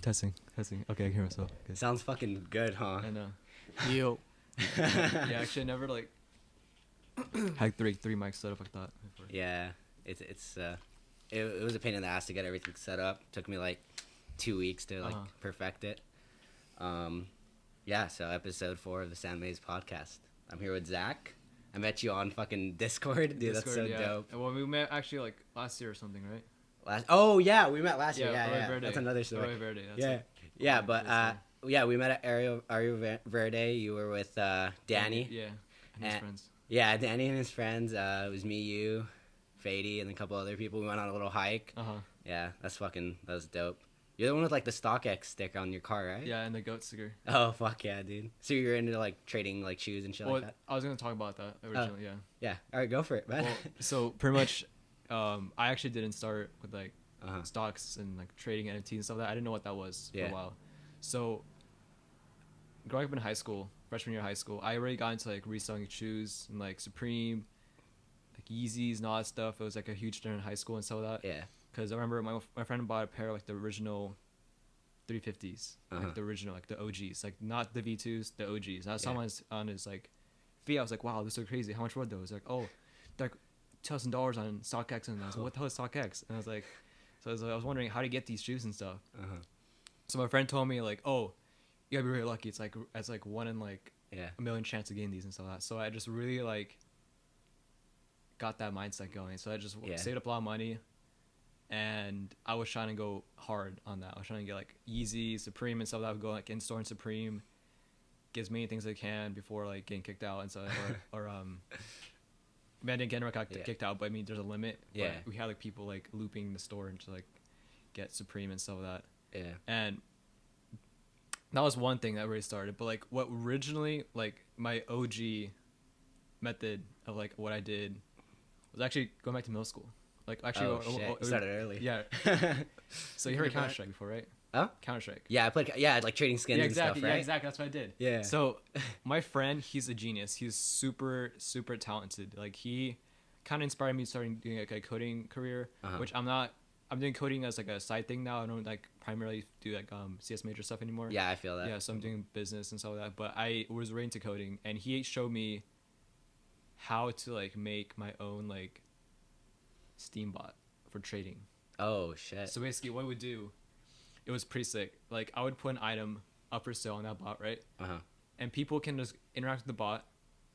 Testing. Okay, I can hear myself. Good. Sounds fucking good, huh? I know. Yo. Yeah, actually, I never had three mics set up like that before. Yeah, it was a pain in the ass to get everything set up. Took me like 2 weeks to perfect it. Yeah, so episode 4 of the Sam Mays podcast. I'm here with Zach. I met you on fucking Discord, dude. That's so dope. Well, we met actually like last year or something, right? We met last year. Yeah. That's another story. Verde. We met at Ario Verde. You were with Danny. Yeah, and his friends. Yeah, Danny and his friends. It was me, you, Fady, and a couple other people. We went on a little hike. Yeah, that was dope. You're the one with like the StockX sticker on your car, right? Yeah, and the goat sticker. Oh fuck yeah, dude. So you're into like trading like shoes and shit like that? I was gonna talk about that originally. Yeah. All right, go for it, man. Well, so pretty much, I actually didn't start with like stocks and like trading NFTs and stuff like that. I didn't know what that was for a while. So growing up in high school, freshman year of high school, I already got into like reselling shoes and like Supreme, like Yeezys and all that stuff. It was like a huge trend in high school and stuff like that. Yeah. Because I remember my friend bought a pair of like the original 350s, like the original, like the OGs, like not the V2s, the OGs. And I saw on his like feed. I was like, wow, this is so crazy. How much were those? Like, oh, they're like $2,000 on StockX. And I was like, what the hell is StockX? And I was like, I was wondering how to get these shoes and stuff. So my friend told me like, oh, you gotta be really lucky. It's like one in like a million chance to gain these and stuff like that. So I just really like got that mindset going. So I just saved up a lot of money. And I was trying to go hard on that. I was trying to get like Yeezy, Supreme, and stuff that would go like in store and Supreme, get as many things as I can before like getting kicked out and stuff. I didn't get kicked out, but I mean there's a limit. Yeah. But we had like people like looping the store and to like get Supreme and stuff like that. Yeah. And that was one thing that really started. But like what originally like my OG method of like what I did was actually going back to middle school. Like actually, started early. Yeah. So you heard Counter-Strike before, right? Huh? Counter-Strike. Yeah, I played. Yeah, like trading skins and stuff, right? Yeah, exactly. That's what I did. Yeah. So my friend, he's a genius. He's super, super talented. Like he kind of inspired me starting doing like a coding career, which I'm not. I'm doing coding as like a side thing now. I don't like primarily do like CS major stuff anymore. Yeah, I feel that. Yeah, so I'm doing business and stuff like that. But I was really into coding, and he showed me how to like make my own like Steam bot for trading. Oh shit. So basically what we would do, it was pretty sick. Like I would put an item up for sale on that bot, right? And people can just interact with the bot.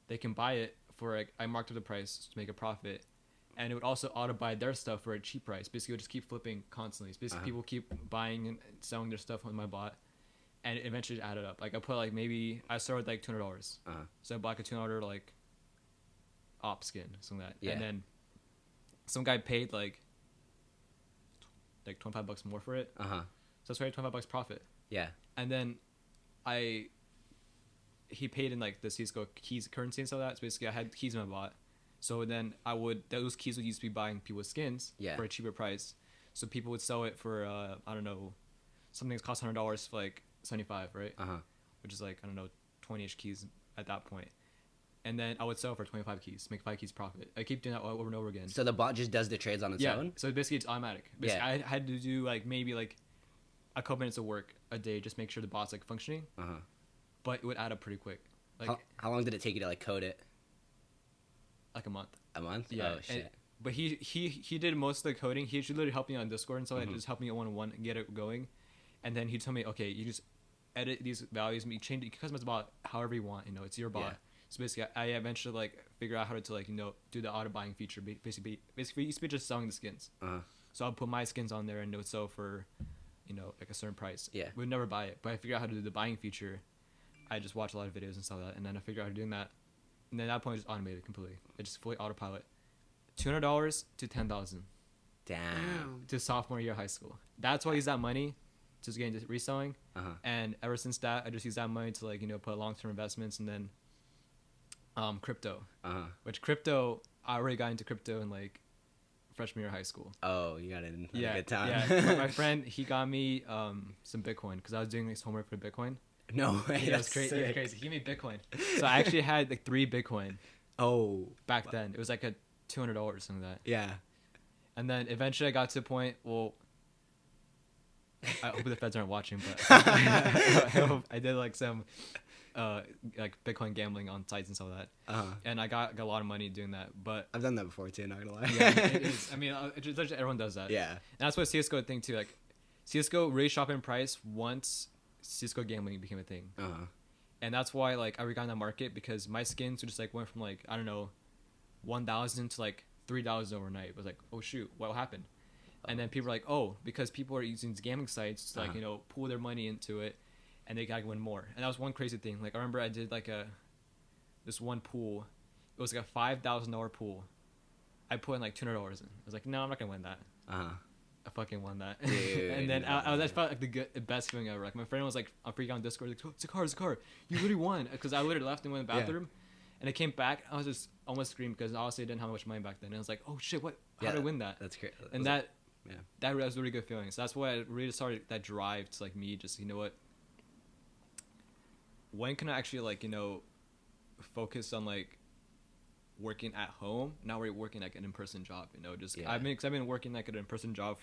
They can buy it for like, I marked up the price to make a profit. And it would also auto buy their stuff for a cheap price. Basically it would just keep flipping constantly. So basically people keep buying and selling their stuff on my bot. And it eventually added up. Like I put like maybe I started with like $200. So I bought like a $200 like op skin, something like that. Yeah. And then some guy paid like $25 more for it. So it's already $25 profit. Yeah. And then he paid in like the Cisco keys currency and stuff like that. So basically I had keys in my bot. So then those keys would used to be buying people's skins for a cheaper price. So people would sell it for I don't know, something that cost $100 for like 75, right? Which is like, I don't know, 20-ish keys at that point. And then I would sell for 25 keys, make 5 keys profit. I keep doing that over and over again. So the bot just does the trades on its own? So basically it's automatic. Basically, I had to do like maybe like a couple minutes of work a day, just make sure the bot's like functioning. But it would add up pretty quick. Like how long did it take you to like code it? Like a month. A month? Yeah. Oh shit. But he did most of the coding. He literally helped me on Discord and so just helped me one-on-one and get it going. And then he told me, okay, you just edit these values and you customize the bot however you want. You know, it's your bot. Yeah. So basically, I eventually like figure out how to like do the auto buying feature. Basically, it used to be just selling the skins. So I'll put my skins on there and it would sell for, like a certain price. Yeah. We'd never buy it, but I figured out how to do the buying feature. I just watch a lot of videos and stuff like that, and then I figured out how to doing that. And then at that point, it's automated completely. It just fully autopilot. $200 to $10,000. Damn. To sophomore year of high school. That's why I use that money to get into reselling. And ever since that, I just use that money to like put long-term investments and then. Crypto, which crypto, I already got into crypto in like freshman year of high school. Oh, you got it in a good time. Yeah, my friend, he got me some Bitcoin because I was doing this homework for Bitcoin. No way. Yeah, that's crazy. It was crazy. He gave me Bitcoin. So I actually had like 3 Bitcoin. Oh. Back then. It was like a $200 or something like that. Yeah. And then eventually I got to a point, well, I hope the feds aren't watching, but I did like some like Bitcoin gambling on sites and stuff like that. And I got a lot of money doing that. But I've done that before too, not gonna lie. yeah, it is. I mean, everyone does that. Yeah. And that's what CS:GO thing too. Like CS:GO really shot in price once CS:GO gambling became a thing. And that's why like I got in that market, because my skins just like went from like, I don't know, 1,000 to like 3,000 overnight. It was like, oh shoot, what happened? And then people are like, oh, because people are using these gambling sites to like, you know, pool their money into it, and they gotta win more. And that was one crazy thing. Like I remember I did like this one pool. It was like a $5,000 pool. I put in like $200 in. I was like, no, I'm not gonna win that. I fucking won that. Dude, And then I felt like the best feeling ever. Like my friend was like, I'm freaking out on Discord, like, it's a car. You literally won. Because I literally left and went to the bathroom. And I came back. I was just almost screaming because honestly I didn't have much money back then. And I was like, oh shit, what? How did I win that? That's great. And that was a really good feeling. So that's why I really started that drive to like me just, you know what? When can I actually like, you know, focus on like working at home, not really working like an in-person job, you know, just I've been working like an in-person job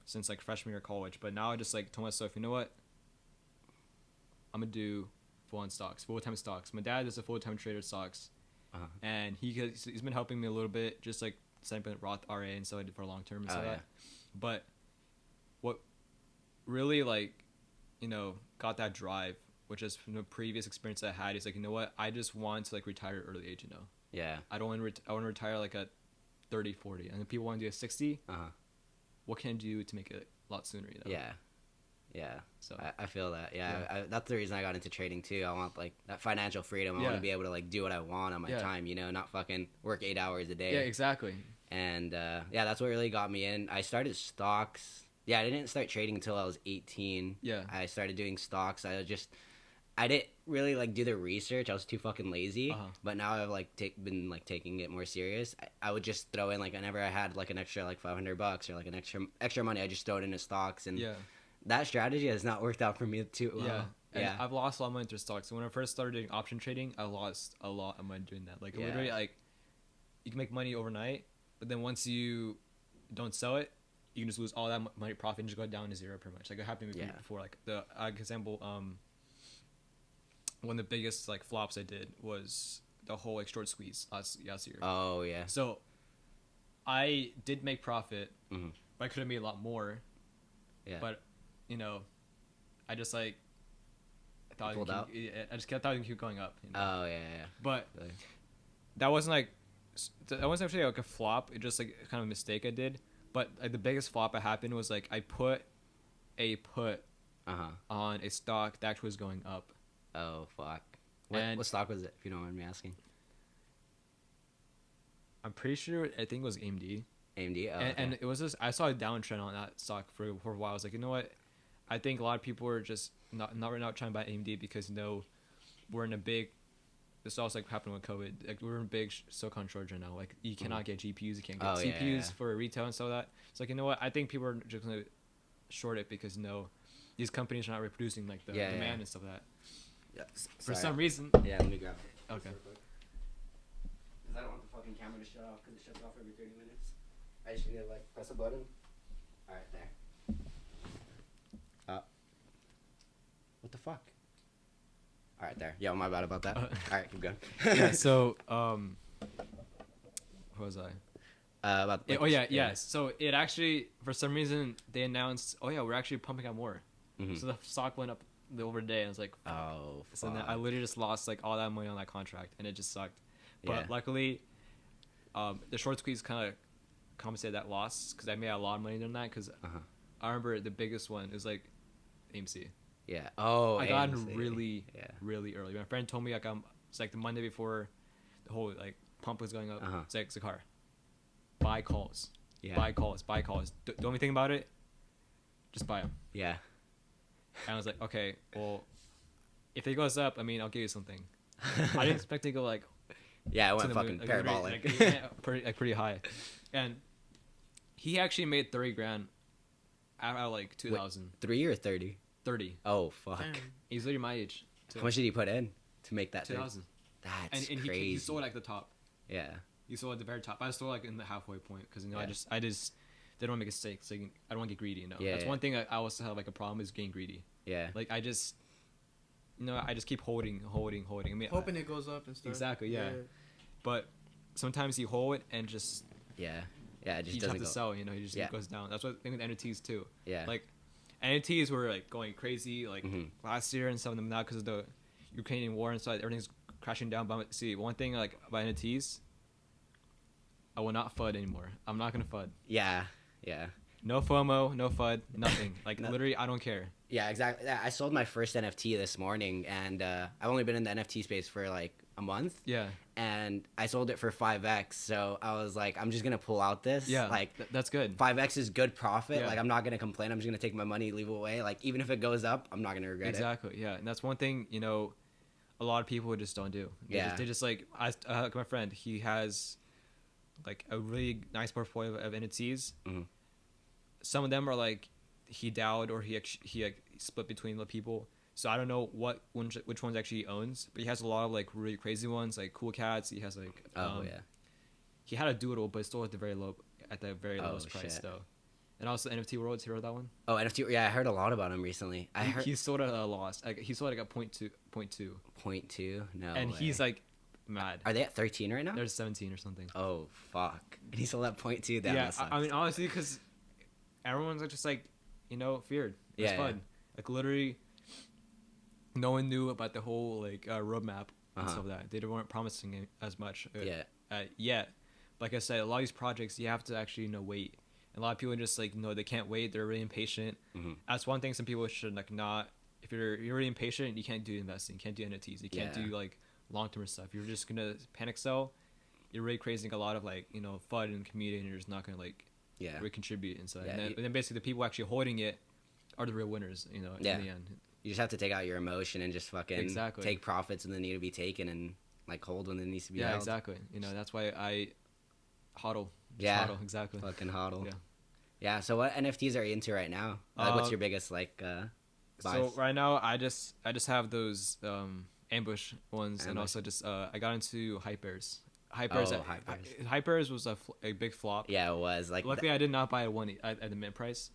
since like freshman year of college, but now I just like told myself, you know what, I'm gonna do full-time stocks. My dad is a full-time trader of stocks, and he's been helping me a little bit, just like setting up Roth RA and stuff I did for long term and stuff like that. But what really like, you know, got that drive, which is from the previous experience I had, is like, you know what, I just want to like retire at early age, you know. Yeah. I don't want to want to retire like at 30, 40. And then people want to do a 60. What can I do to make it a lot sooner, you know? Yeah. Yeah. So I feel that. Yeah. That's the reason I got into trading too. I want like that financial freedom. I want to be able to like do what I want on my time, you know, not fucking work 8 hours a day. Yeah, exactly. And that's what really got me in. I started stocks. Yeah, I didn't start trading until I was 18. Yeah. I started doing stocks. I didn't really like do the research. I was too fucking lazy. But now I've like been like taking it more serious. I would just throw in like whenever I had like an extra like $500 or like an extra money, I just throw it into stocks. And that strategy has not worked out for me too well. And I've lost a lot of money through stocks. So when I first started doing option trading, I lost a lot of money doing that. Like literally, like you can make money overnight, but then once you don't sell it, you can just lose all that money profit and just go down to zero pretty much. Like it happened to me before. Like the example, one of the biggest like flops I did was the whole like short squeeze last year. Oh yeah. So I did make profit, but I could have made a lot more. Yeah. But you know, I just like thought I just kept thought keep going up. You know? Oh yeah. But that wasn't actually like a flop. It just like kind of a mistake I did. But like the biggest flop that happened was like I put a put on a stock that actually was going up. Oh fuck! What stock was it? If you don't mind me asking. I'm pretty sure I think it was AMD. AMD. Oh, and it was just I saw a downtrend on that stock for a while. I was like, you know what? I think a lot of people are just not right now trying to buy AMD because you know we're in a big. This also like happened with COVID. Like we're in a big silicon shortage right now. Like you cannot get GPUs, you can't get CPUs for retail and stuff like that. It's like, you know what? I think people are just gonna short it because you know these companies are not reproducing like the demand and stuff like that. Yeah. For some reason. Yeah, let me grab it. Okay. Because I don't want the fucking camera to shut off because it shuts off every 30 minutes. I just need to like press a button. All right, there. What the fuck? All right, there. Yeah, my bad about that. All right, keep going. Yeah. So, what was I? About. Yes. So it actually, for some reason, they announced, we're actually pumping out more. So the stock went up over the day, and I was like, oh. So then I literally just lost like all that money on that contract, and it just sucked. But luckily, the short squeeze kind of compensated that loss because I made a lot of money doing that. Because I remember the biggest one is like AMC. Yeah. Oh. I got in really early. My friend told me like it's like the Monday before the whole like pump was going up. It's like Zakar, buy calls. Yeah. Buy calls. Don't even think about it. Just buy them. Yeah. And I was like, okay, well, if it goes up, I mean, I'll give you something. I didn't expect it to go like. Yeah, it went fucking parabolic. Pretty high. And he actually made $30,000 out of like 2,000. 3 or 30? 30. Oh fuck. Damn. He's literally my age. Too. How much did he put in to make that? 2,000. That's and crazy. He sold like the top. Yeah. He sold at the very top. I sold like in the halfway point because you know I just they don't make mistakes. Like I don't want to get greedy. You know, Yeah, that's yeah. one thing I also have like a problem is getting greedy. Yeah. Like I just, I just keep holding. I mean, hoping it goes up and stuff. Exactly. Yeah. But sometimes you hold it and just Yeah. Yeah. It just you doesn't have to go. sell. You know, it just Yeah. goes down. That's what I think with NFTs too. Yeah. Like NFTs were like going crazy like last year and some of them now because of the Ukrainian war and so everything's crashing down. But see, one thing like about NFTs, I will not FUD anymore. I'm not gonna FUD. Yeah. Yeah. No FOMO, no FUD, nothing. Like literally, I don't care. Yeah, exactly. Yeah, I sold my first NFT this morning, and I've only been in the NFT space for like a month. Yeah. And I sold it for 5x. So I was like, I'm just gonna pull out this. Yeah. Like That's good. 5x is good profit. Yeah. Like I'm not gonna complain. I'm just gonna take my money, leave it away. Like even if it goes up, I'm not gonna regret it. Exactly. Yeah, and that's one thing a lot of people just don't do. They just like like my friend. He has like a really nice portfolio of NFTs. Mm-hmm. Some of them are like he DAO'd or he like split between the people. So I don't know which ones actually he owns, but he has a lot of like really crazy ones, like cool cats. He has like he had a doodle, but it's still at the very lowest price shit. though. And also NFT Worlds, you heard that one? Oh, NFT. Yeah, I heard a lot about him recently. He sold at a loss. Like he sold like a 0.2. 0.2. No. And way. he's like mad. Are they at 13 right now? There's 17 or something. Oh fuck! And he sold at 0.2. That Yeah, sucks. I mean honestly, because everyone's like, just like feared. It's fun. Like literally, no one knew about the whole like roadmap and stuff like that. They weren't promising it as much yet. Like I said, a lot of these projects you have to actually wait. And a lot of people just like they can't wait. They're really impatient. Mm-hmm. That's one thing some people should like not. If you're really impatient, you can't do investing. You can't do NFTs. You can't do like long term stuff. You're just gonna panic sell. You're really creating a lot of like FUD and community, and you're just not gonna like really contribute and stuff. And then basically the people actually holding it are the real winners. In the end. You just have to take out your emotion and just fucking take profits when they need to be taken and like hold when it needs to be held. Yeah, exactly. That's why I hodl. Hodl, exactly. Fucking hodl. Yeah. Yeah. So what NFTs are you into right now? Like, what's your biggest like? Buys? So right now I just have those ambush ones, and also just I got into Hypers. Hypers was a big flop. Yeah, it was. Like luckily I did not buy it at the mint price.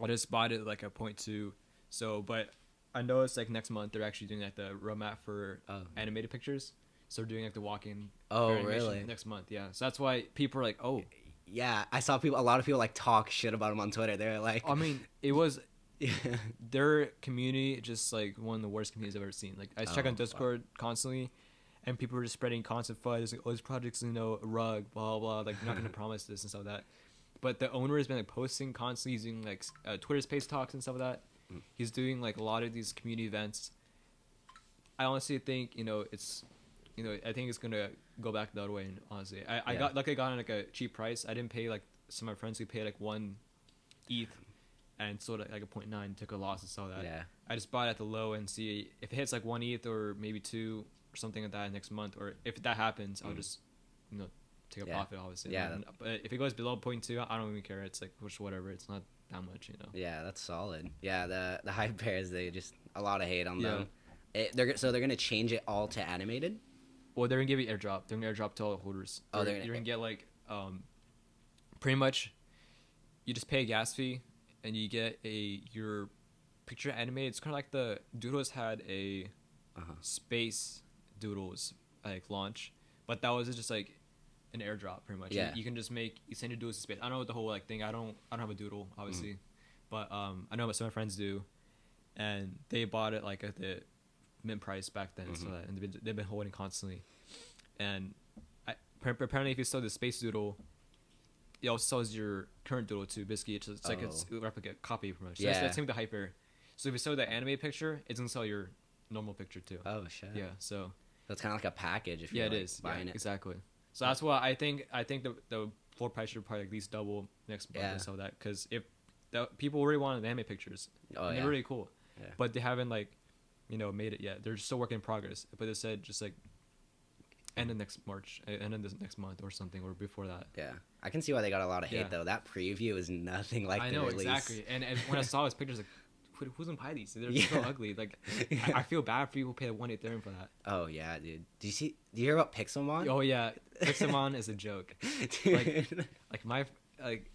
I just bought it like a 0.2. So, but I noticed like next month they're actually doing like the roadmap for animated pictures. So they're doing like the walk-in. Oh, really? Next month, yeah. So that's why people are like, oh. Yeah, I saw a lot of people like talk shit about them on Twitter. They're like, I mean, it was their community just like one of the worst communities I've ever seen. Like I check on Discord constantly, and people were just spreading constant FUD. Like, oh, this project's a rug, blah blah. Like, not gonna promise this and stuff like that. But the owner has been like posting constantly, using like Twitter Space talks and stuff like that. He's doing like a lot of these community events. I honestly think it's. I think it's gonna go back the other way. Honestly, I got on like a cheap price. I didn't pay like some of my friends who paid like 1 ETH and sold it like a 0.9, took a loss and saw that. Yeah. I just bought it at the low and see if it hits like 1 ETH or maybe 2 or something like that next month. Or if that happens, I'll just take a profit. Obviously, yeah. But if it goes below 0.2, I don't even care. It's like whatever. It's not that much, Yeah, that's solid. Yeah, the hype bears, they just a lot of hate on them. They're gonna change it all to animated. Well, they're gonna give you airdrop. They're gonna airdrop to all the holders. You're gonna get like, pretty much, you just pay a gas fee, and you get your picture animated. It's kind of like the Doodles had a space Doodles like launch, but that was just like an airdrop pretty much. Yeah. You can just you send your Doodles to space. I don't know what the whole like thing. I don't have a Doodle obviously, but I know what some of my friends do, and they bought it like at the mint price back then, and they've been holding constantly. And apparently, if you sell the space doodle, it also sells your current doodle too. Basically, it's like it's a replica copy pretty much. So that's same with the hyper. So if you sell the anime picture, it's gonna sell your normal picture too. Oh shit. Yeah. So it's kind of like a package if you're it is buying it. Exactly. So that's why I think the floor price should probably at least double next month and sell that, because if people really wanted the anime pictures, they're really cool, but they haven't like made it yet. They're still work in progress. But they said just like end of next March, end of this next month or something, or before that. Yeah, I can see why they got a lot of hate though. That preview is nothing like the release. Exactly. And when I saw his pictures, like, who's gonna buy these? They're so ugly. Like, I feel bad for people who pay like 1 Ethereum for that. Oh yeah, dude. Do you hear about Pixelmon? Oh yeah, Pixelmon is a joke. Like like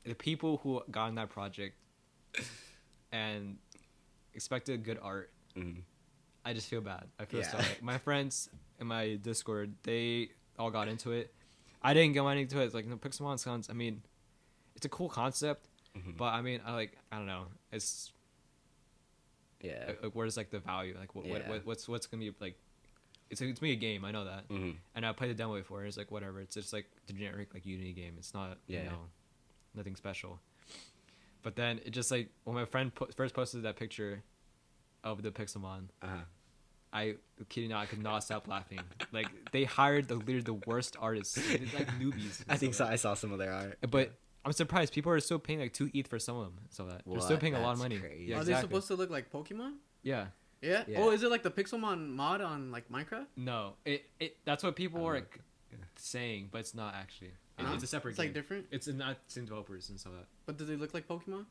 the people who got on that project and expected good art. Mm-hmm. I just feel bad. I feel Yeah. sorry. My friends in my Discord, they all got into it. I didn't get into it. It's like, Pixelmon sounds. I mean, it's a cool concept, but I mean, I don't know. It's like, where's like the value? Like, what's gonna be like? It's gonna be a game. I know that, and I played the demo before. It's like whatever. It's just like the generic like Unity game. It's not nothing special. But then it just like when my friend first posted that picture of the Pixelmon, I kidding not, I could not stop laughing. Like they hired literally the worst artists, like newbies. I think so. I saw some of their art. But I'm surprised people are still paying like 2 ETH for some of them. So that they're still paying a lot of money. Crazy. Yeah, exactly. Are they supposed to look like Pokemon? Yeah. Yeah. Oh, is it like the Pixelmon mod on like Minecraft? No, it that's what people are like, saying, but it's not actually. It's a separate. It's game. like different. It's not same developers and so that. But do they look like Pokemon?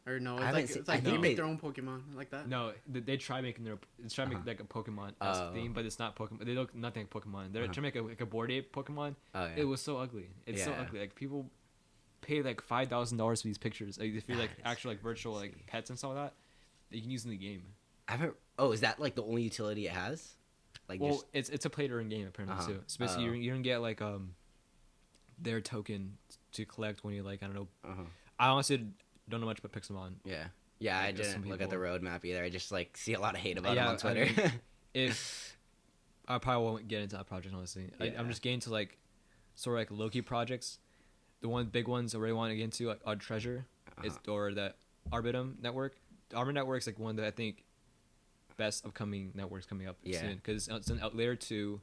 Or no, it's I like they make their own Pokemon like that. No, they try making make like a Pokemon theme, but it's not Pokemon. They look nothing like Pokemon. They're trying to make like a board ape Pokemon. Oh, yeah. It was so ugly. It's so ugly. Like people pay like $5,000 for these pictures. Like if you're like actual like virtual like pets and stuff like that you can use in the game. Is that like the only utility it has? Like, well, it's a play to earn game apparently too. So basically, you don't get like their token to collect when you like I don't know. I honestly don't know much about Pixelmon. Yeah, like, I didn't look at the roadmap either. I just like see a lot of hate about it on Twitter. I mean, if I probably won't get into that project honestly. I'm just getting to like sort of like low-key projects. The big ones I really want to get into like Odd Treasure or the Arbitrum network. The Arbitrum network's like one that I think best upcoming networks coming up soon because it's an layer 2,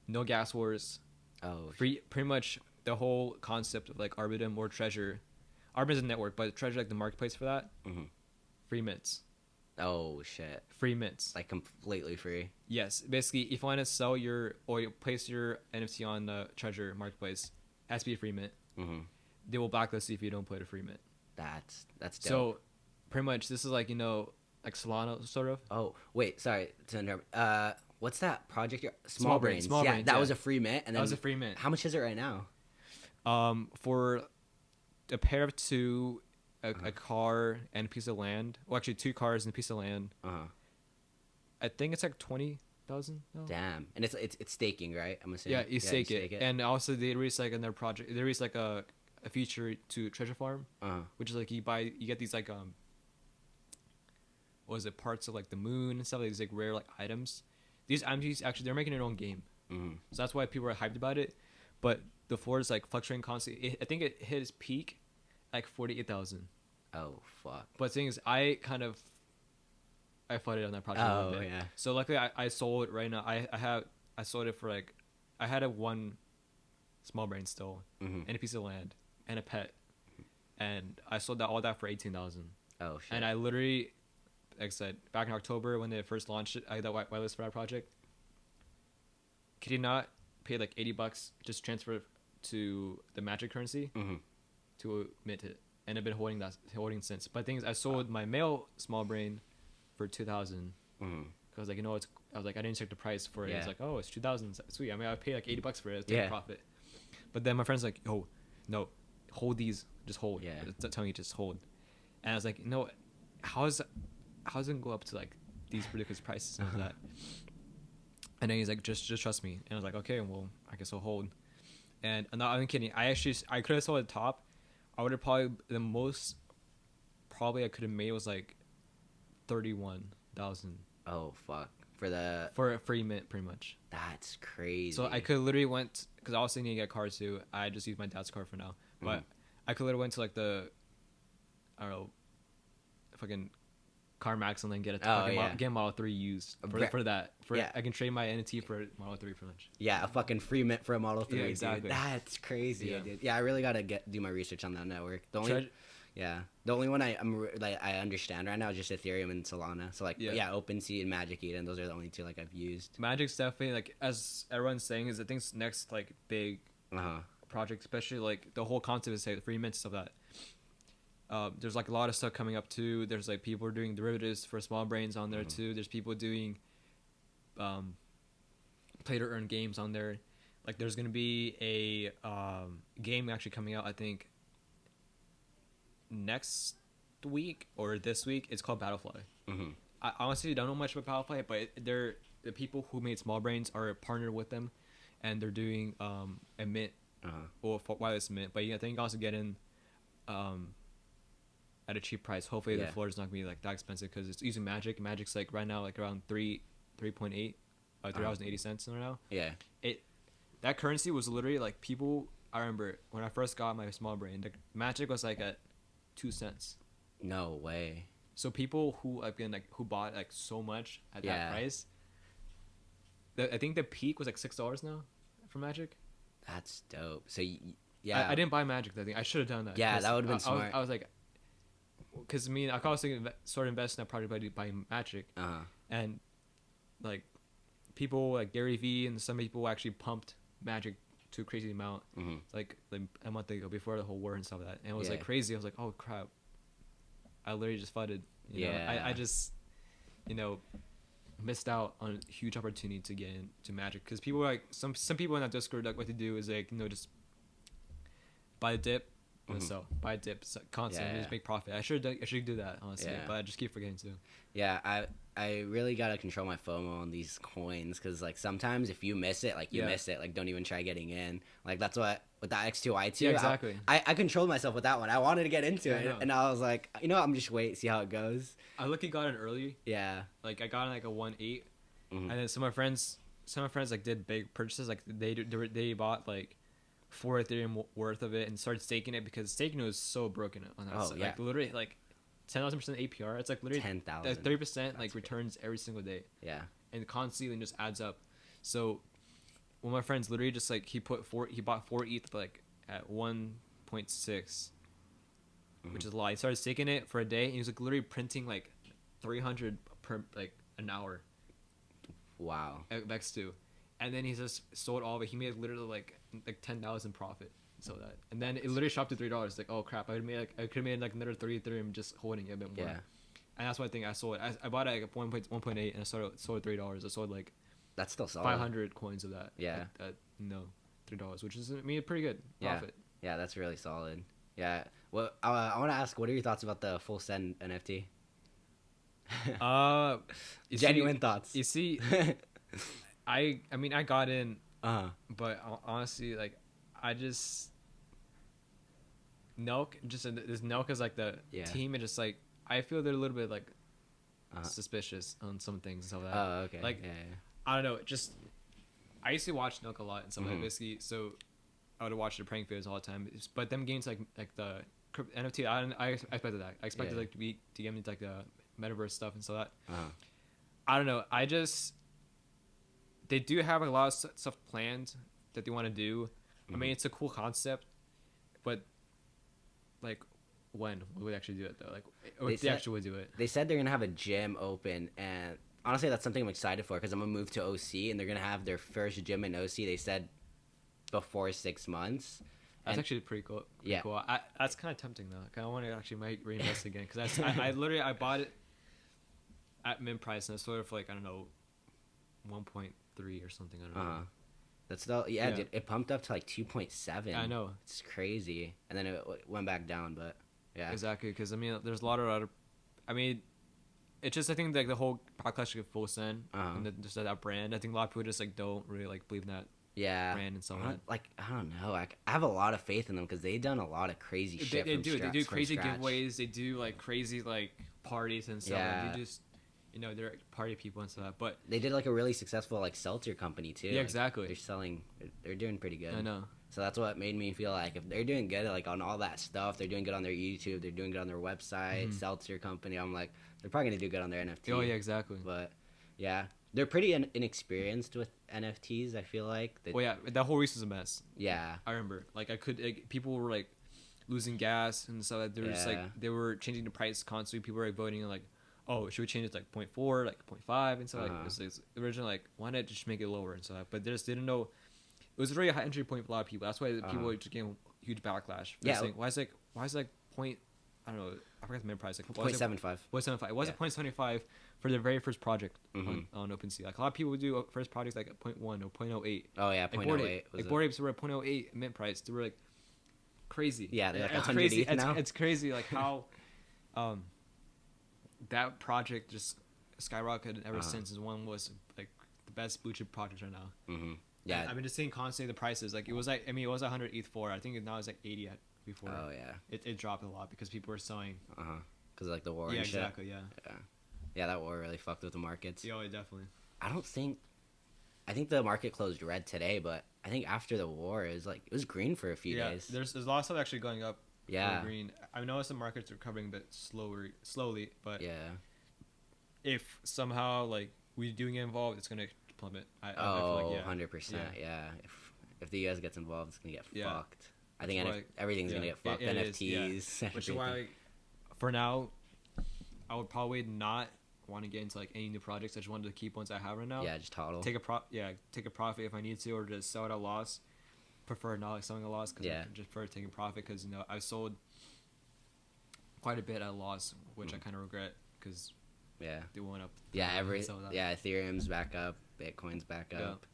no gas wars. Pretty much the whole concept of like Arbitrum or Treasure. Arbitrum's a network, but Treasure like the marketplace for that. Free mints. Oh shit! Free mints, like completely free. Yes, basically, if you want to sell you place your NFT on the Treasure marketplace, it has to be a free mint. They will blacklist you if you don't put a free mint. That's dope. So, pretty much, this is like like Solana sort of. Oh wait, sorry to interrupt. What's that project? Small Brains. Brains, that was a free mint. And that was a free mint. How much is it right now? For a pair of 2, a car and a piece of land. Well, actually, 2 cars and a piece of land. I think it's like 20,000. No? Damn, and it's staking, right? I'm assuming. Yeah, you stake it, and also they released like in their project, they released like a feature to Treasure Farm, which is like you get these like what was it, parts of like the moon and stuff, like these like rare like items. These items actually they're making their own game, so that's why people are hyped about it. But the floor is like fluctuating constantly. I think it hit its peak, like 48,000. Oh fuck! But the thing is, I flooded on that project. Oh yeah. So luckily, I sold it right now. I sold it for like, I had one small brain still, and a piece of land and a pet, and I sold all that for 18,000. Oh shit! And I literally, like I said, back in October when they first launched it, I had that whitelist for that project. Could you not pay like $80 just transfer to the magic currency to mint it, and I've been holding since. But the thing is, I sold my male small brain for 2,000 because like I was like I didn't check the price for it. It's like, oh, it's 2,000, sweet. I mean, I paid like $80 for it, take a profit. But then my friend's like, oh no, hold these, just hold. It's telling you just hold. And I was like, no, how's it gonna go up to like these ridiculous prices and that? And then he's like, just trust me. And I was like, okay, well, I guess I'll hold. And I'm not even kidding. I could have sold at the top. I would have the most I could have made was like 31,000. Oh fuck! For a free mint, pretty much. That's crazy. So I could literally went because I was thinking to get cars too. I just used my dad's car for now, but I could literally went to like I don't know, fucking CarMax and then get get Model 3 used for that. I can trade my NFT for Model 3 for lunch. Yeah, a fucking free mint for a Model 3. Yeah, exactly. Dude. That's crazy, dude. Yeah, I really gotta do my research on that network. The only one I understand right now is just Ethereum and Solana. So like OpenSea and Magic Eden, those are the only 2 like I've used. Magic's definitely like, as everyone's saying, is I think it's next like big project, especially like the whole concept is like free mints and stuff like that. There's like a lot of stuff coming up too. There's like people are doing derivatives for small brains on there too. There's people doing play to earn games on there. like there's gonna be a game actually coming out. I think next week or this week. It's called Battlefly. Mm-hmm. I honestly don't know much about Battlefly, but they're the people who made Small Brains are partnered with them, and they're doing a mint. Well, why it's mint, but yeah, I think you can also get in at a cheap price. Hopefully the floor is not gonna be like that expensive because it's using Magic. Magic's like right now like around 3.8, $3.80 right now. Yeah. That currency was literally like people. I remember when I first got my Small Brain, the Magic was like at 2 cents. No way. So people who who bought like so much at that price. I think the peak was like $6 now for Magic. That's dope. So yeah, I didn't buy Magic that thing. I should have done that. Yeah, that would have been smart. I was like, because I mean, I was thinking sort of investing in that project by buying Magic, and like people like Gary Vee and some people actually pumped Magic to a crazy amount, like a month ago before the whole war and stuff like that, and it was like crazy. I was like, oh crap, I literally just flooded. You know? I just, missed out on a huge opportunity to get into Magic because people like some people in that Discord like what they do is like just buy a dip and sell, buy a dip constantly, just make profit. I should do that honestly, but I just keep forgetting to. Yeah, I really gotta control my FOMO on these coins because like sometimes if you miss it, like you miss it, like don't even try getting in. Like that's what with the X2Y2. Yeah, exactly. I controlled myself with that one. I wanted to get into it, and I was like, I'm just wait, see how it goes. I lucky got in early. Yeah. Like I got in like a 1.8, and then some of my friends like did big purchases. Like they bought like 4 Ethereum worth of it and started staking it because staking was so broken on that side. Like literally like 10,000% APR. It's like literally 10,000. 30% like returns every single day. Yeah. And constantly just adds up. So one of my friends literally just like he bought 4 ETH like at 1.6, which is a lot. He started staking it for a day and he was like literally printing like 300 per like an hour. Wow. At Vex2. And then he just sold all of it. He made literally like 10,000 profit. So that, and then it literally shot to $3. It's like, oh crap! I could have made like another 30 Ethereum just holding it a bit more. Yeah. And that's why I think I sold it. I bought it at 1.8 and I sold at $3. I sold like that's still solid. 500 coins of that. Yeah. At $3, which is a pretty good profit. Yeah, that's really solid. Yeah. Well, I want to ask, what are your thoughts about the full send NFT? Genuine thoughts. You see, I mean I got in, but honestly, like I just. Nelk, this Nelk is like the team, and just like I feel they're a little bit like suspicious on some things and stuff like that. Oh, okay. Like I don't know, just I used to watch Nelk a lot and stuff like basically. So I would watch the prank videos all the time. But them games like the NFT, I expected that. I expected like to get into like the metaverse stuff and so that. I don't know. They do have a lot of stuff planned that they want to do. I mean, it's a cool concept, but. Like, when would we actually do it though? Like, if they actually would do it. They said they're gonna have a gym open, and honestly, that's something I'm excited for because I'm gonna move to OC, and they're gonna have their first gym in OC. They said before 6 months. That's actually pretty cool. Cool. That's kind of tempting though. I want to actually might reinvest again because I literally bought it at mint price and it's sort of like I don't know, 1.3 or something. I don't know. That's the dude, it pumped up to like 2.7. I know, it's crazy, and then it went back down. But yeah, exactly. Because I mean, there's a lot of other. I mean, it's just I think like the whole backlash of full send and just that brand. I think a lot of people just like don't really like believe in that. Brand and so on. Like I don't know. I have a lot of faith in them because they've done a lot of crazy shit. They do crazy giveaways. They do like crazy like parties and stuff. Yeah. Like, they just. They're party people and stuff, but they did like a really successful like seltzer company too. Yeah, like, exactly. They're doing pretty good. I know. So that's what made me feel like if they're doing good like on all that stuff, they're doing good on their YouTube, they're doing good on their website, seltzer company. I'm like, they're probably gonna do good on their NFT. Oh yeah, exactly. But yeah, they're pretty inexperienced with NFTs. I feel like. That whole race was a mess. Yeah, I remember. Like people were like losing gas and stuff. They were just like they were changing the price constantly. People were like voting like. Oh, should we change it to like 0.4, like 0.5 and stuff? Like it was originally like why not just make it lower and stuff? But they just didn't know. It was a very high entry point for a lot of people. That's why people were just getting huge backlash. Saying, why is it like I don't know. I forgot the mint price. Like 0.75. 0.75. It was Yeah. 0.75 for the very first project Mhm. on OpenSea. Like a lot of people do first projects like at 0.1 or 0.08. Oh yeah, Like 0.08 Bored was Ape. Like it. Bored Apes were at 0.08 mint price. They were like crazy. Yeah, they're like it's 100 crazy. ETH now. It's crazy like how that project just skyrocketed ever since. As one was like the best blue chip project right now. Mhm. Yeah. And I've been just seeing constantly the prices. Like it was like, I mean, it was 100 ETH for. I think now it's like 80 before. Oh yeah. It dropped a lot because people were selling. Because like the war Yeah, and shit. exactly. Yeah. Yeah, that war really fucked with the markets. Yeah, definitely. I think the market closed red today, but I think after the war it was green for a few days. There's a lot of stuff actually going up. Yeah. For green. I noticed the markets are recovering a bit slowly, but Yeah. if somehow like we do get involved, it's gonna plummet. I feel like, 100%. Yeah. If the US gets involved, it's gonna get fucked. I That's think why- everything's gonna get fucked. it NFTs. is, which is why, like, for now, I would probably not want to get into like any new projects. I just wanted to keep ones I have right now. Yeah, just hodl. Take a profit if I need to, or just sell it at a loss. Prefer not like selling a loss because I just prefer taking profit because I sold quite a bit at a loss, which I kind of regret because they went up. Ethereum's back up, Bitcoin's back up.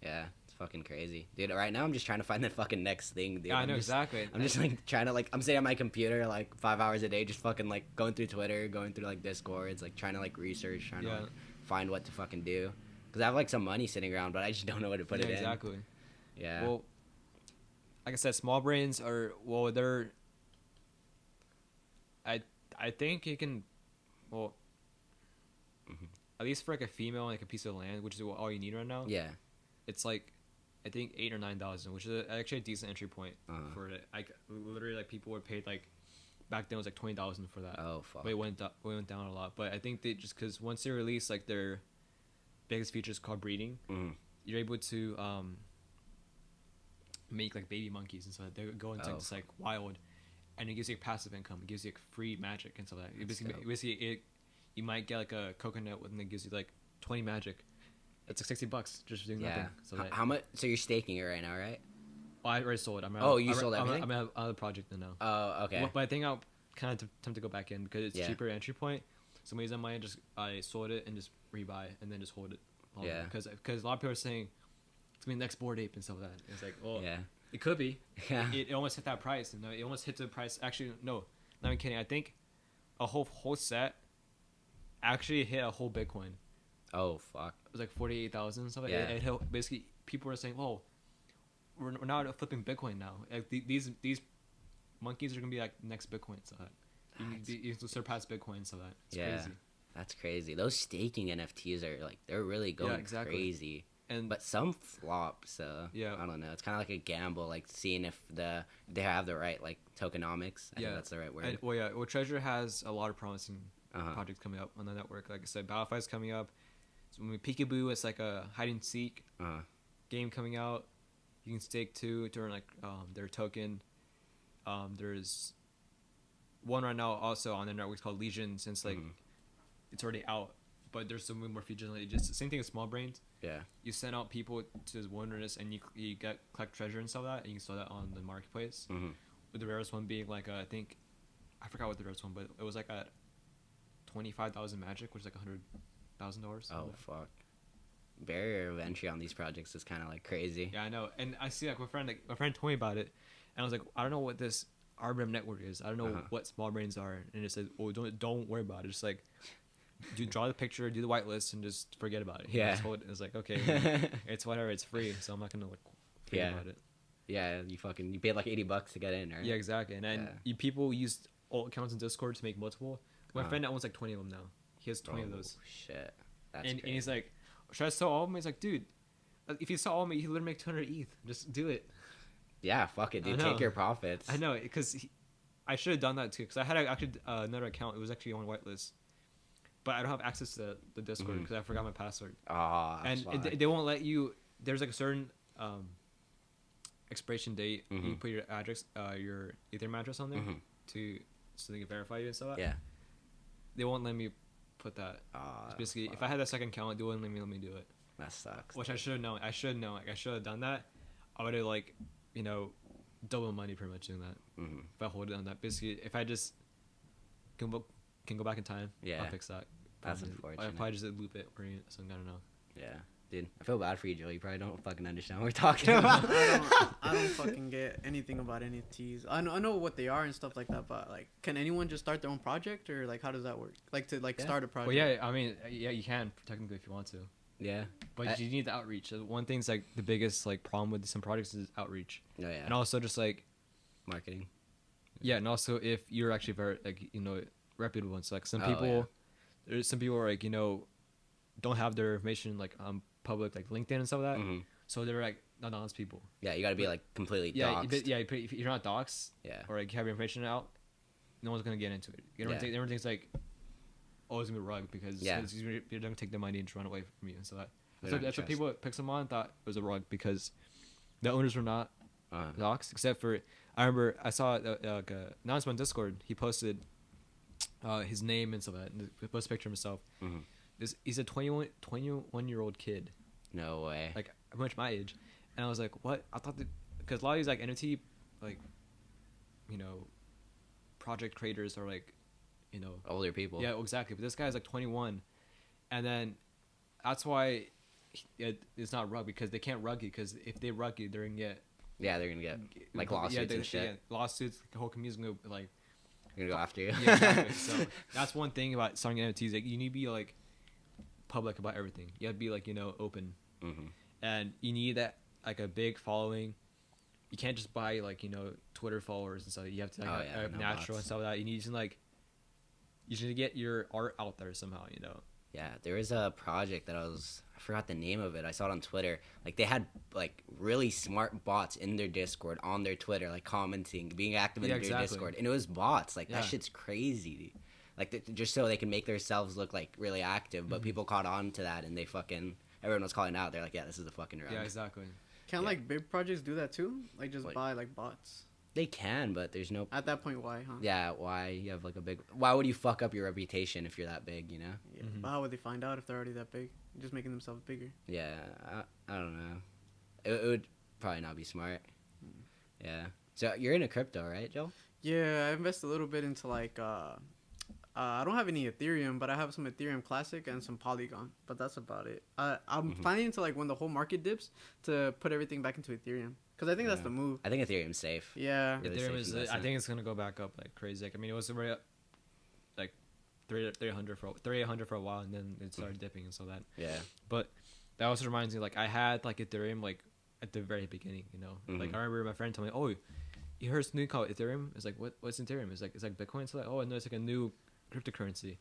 Yeah, it's fucking crazy, dude. Right now I'm just trying to find the fucking next thing, dude. Yeah, I know exactly. I'm just like trying to I'm sitting at my computer like 5 hours a day, just fucking like going through Twitter, going through like Discords, like trying to like research, trying to like, find what to fucking do. Because I have like some money sitting around, but I just don't know what to put it in. Exactly. Yeah. Well, like I said, small brains are they're. I think you can, at least for like a female like a piece of land, which is all you need right now. Yeah. It's like, I think 8,000 or 9,000, which is actually a decent entry point for it. Literally like people were paid like, back then it was like 20,000 for that. Oh fuck. But it went down a lot. But I think they just because once they release like their biggest features called breeding, you're able to make like baby monkeys and stuff. They go into just like wild, and it gives you like, passive income. It gives you like free magic and stuff like that. Basically, you might get like a coconut and it gives you like 20 magic. It's like $60 just doing nothing. So how much? So you're staking it right now, right? Oh, I already sold it. You sold everything? I'm out of the project now. Oh, okay. But I think I'll kind of attempt to go back in because it's cheaper entry point. Some reason I sold it and just rebuy and then just hold it. Because a lot of people are saying it's gonna be the next Bored Ape and stuff like that. It's like, it could be. Yeah. It almost hit that price. It almost hit the price. Actually, no, not even kidding. I think a whole set actually hit a whole Bitcoin. Oh fuck. It was like 48,000 and stuff. Yeah. It hit, basically, people were saying, "Whoa, we're not flipping Bitcoin now. Like, these monkeys are gonna be like next Bitcoin." So that you can surpass Bitcoin. So that it's crazy. That's crazy. Those staking NFTs are like they're really going crazy. But some flop, so I don't know. It's kind of like a gamble, like seeing if they have the right like tokenomics. I think that's the right word. Well, Treasure has a lot of promising projects coming up on the network. Like I said, Battlefie's coming up. So when Peekaboo, it's like a hide and seek game coming out. You can stake to earn like their token. There's one right now also on the network called Legion, since like it's already out. But there's so many more features. Like just the same thing as Small Brains. Yeah. You send out people to this wilderness and you collect treasure and stuff like that, and you can sell that on the marketplace. With the rarest one being like I forgot what the rarest one, but it was like at 25,000 magic, which is like $100,000. Oh fuck. Barrier of entry on these projects is kind of like crazy. Yeah, I know. And I see like my friend told me about it, and I was like, I don't know what this Arbrim network is. I don't know what Small Brains are. And it said, oh, don't worry about it. Just like draw the picture, do the whitelist, and just forget about it. Yeah. It's like, okay, it's whatever. It's free, so I'm not gonna like forget about it. Yeah, you paid like $80 to get in, right? Yeah, exactly. And then people use all accounts in Discord to make multiple. My friend owns like 20 of them now. He has 20 of those. Shit. And he's like, should I sell all of them? He's like, dude, if you sell all of them, you literally make 200 ETH. Just do it. Yeah, fuck it, dude. Take your profits. I know, because I should have done that too. Because I had actually another account. It was actually on whitelist, but I don't have access to the Discord because I forgot my password. And they won't let you. There's like a certain expiration date. You put your address, your Ethereum address on there so they can verify you and stuff. Yeah. They won't let me put that. Basically, if I had that second account, they wouldn't let me do it. That sucks. Which I should have known. I should know. Like I should have done that. I would have double money pretty much doing that. If I hold it on that, basically, if I just can go back in time. Yeah. I'll fix that. That's I'll unfortunate. probably just loop it or something. I don't know. Yeah. Dude, I feel bad for you, Joe. You probably don't fucking understand what we're talking about. I don't fucking get anything about NFTs. I know what they are and stuff like that, but like, can anyone just start their own project, or like, how does that work? Like to start a project. Well, yeah, I mean, yeah, you can technically if you want to. Yeah. But you need the outreach. One thing's like the biggest like problem with some projects is outreach. Oh yeah. And also just like marketing. Yeah, and also if you're actually very like reputable, and so like some people, there's some people are like don't have their information like public like LinkedIn and stuff like that. Mm-hmm. So they're like not honest people. Yeah, you got to be like completely doxed. doxed. If you're not doxed, or like you have your information out, no one's gonna get into it. Everyone thinks like, oh, it's gonna be rug because you're gonna take the money and just run away from you and so that. That's what people at Pixelmon thought it was a rug because the owners were not doxed, except for I remember I saw like a announcement on Discord. He posted his name and stuff like that. And he posted a picture of himself. Mm-hmm. He's a 21-year-old kid. No way. Like pretty much my age, and I was like, what? I thought because a lot of these like NFT like project creators are like older people. Yeah, exactly. But this guy's like 21, and then that's why it's not rug because they can't rug you because if they rug you, they're gonna get like lawsuits and shit. Yeah, lawsuits. The whole community's gonna go like. They're gonna go after you. Yeah, exactly. So that's one thing about starting NFTs. Like you need to be like public about everything. You have to be like open, and you need that like a big following. You can't just buy like Twitter followers and stuff. You have to like natural and stuff like that. You need to like you need to get your art out there somehow. Yeah, there was a project that I forgot the name of it. I saw it on Twitter. Like they had like really smart bots in their Discord, on their Twitter, like commenting, being active in their Discord, and it was bots. Like that shit's crazy, dude. Like just so they can make themselves look like really active, but people caught on to that and they everyone was calling out. They're like, yeah, this is a fucking rug. Yeah, exactly. Can like big projects do that too? Like just buy like bots. They can, but there's no. At that point, why, huh? Yeah, why you have like a big? Why would you fuck up your reputation if you're that big? Yeah. But how would they find out if they're already that big? Just making themselves bigger. Yeah, I don't know. It would probably not be smart. Yeah. So you're into crypto, right, Joel? Yeah, I invest a little bit into like. I don't have any Ethereum, but I have some Ethereum Classic and some Polygon. But that's about it. I'm planning to like when the whole market dips to put everything back into Ethereum. Because I think that's the move. I think Ethereum's safe. Yeah. Really Ethereum is. I think it's gonna go back up like crazy. Like, I mean, it was already up like 300 for a while, and then it started dipping and so that. Yeah. But that also reminds me, like I had like Ethereum like at the very beginning. Like I remember my friend told me, "Oh, you heard something called Ethereum?" It's like, what's Ethereum? It's like Bitcoin. It's like, oh, no, it's like a new cryptocurrency.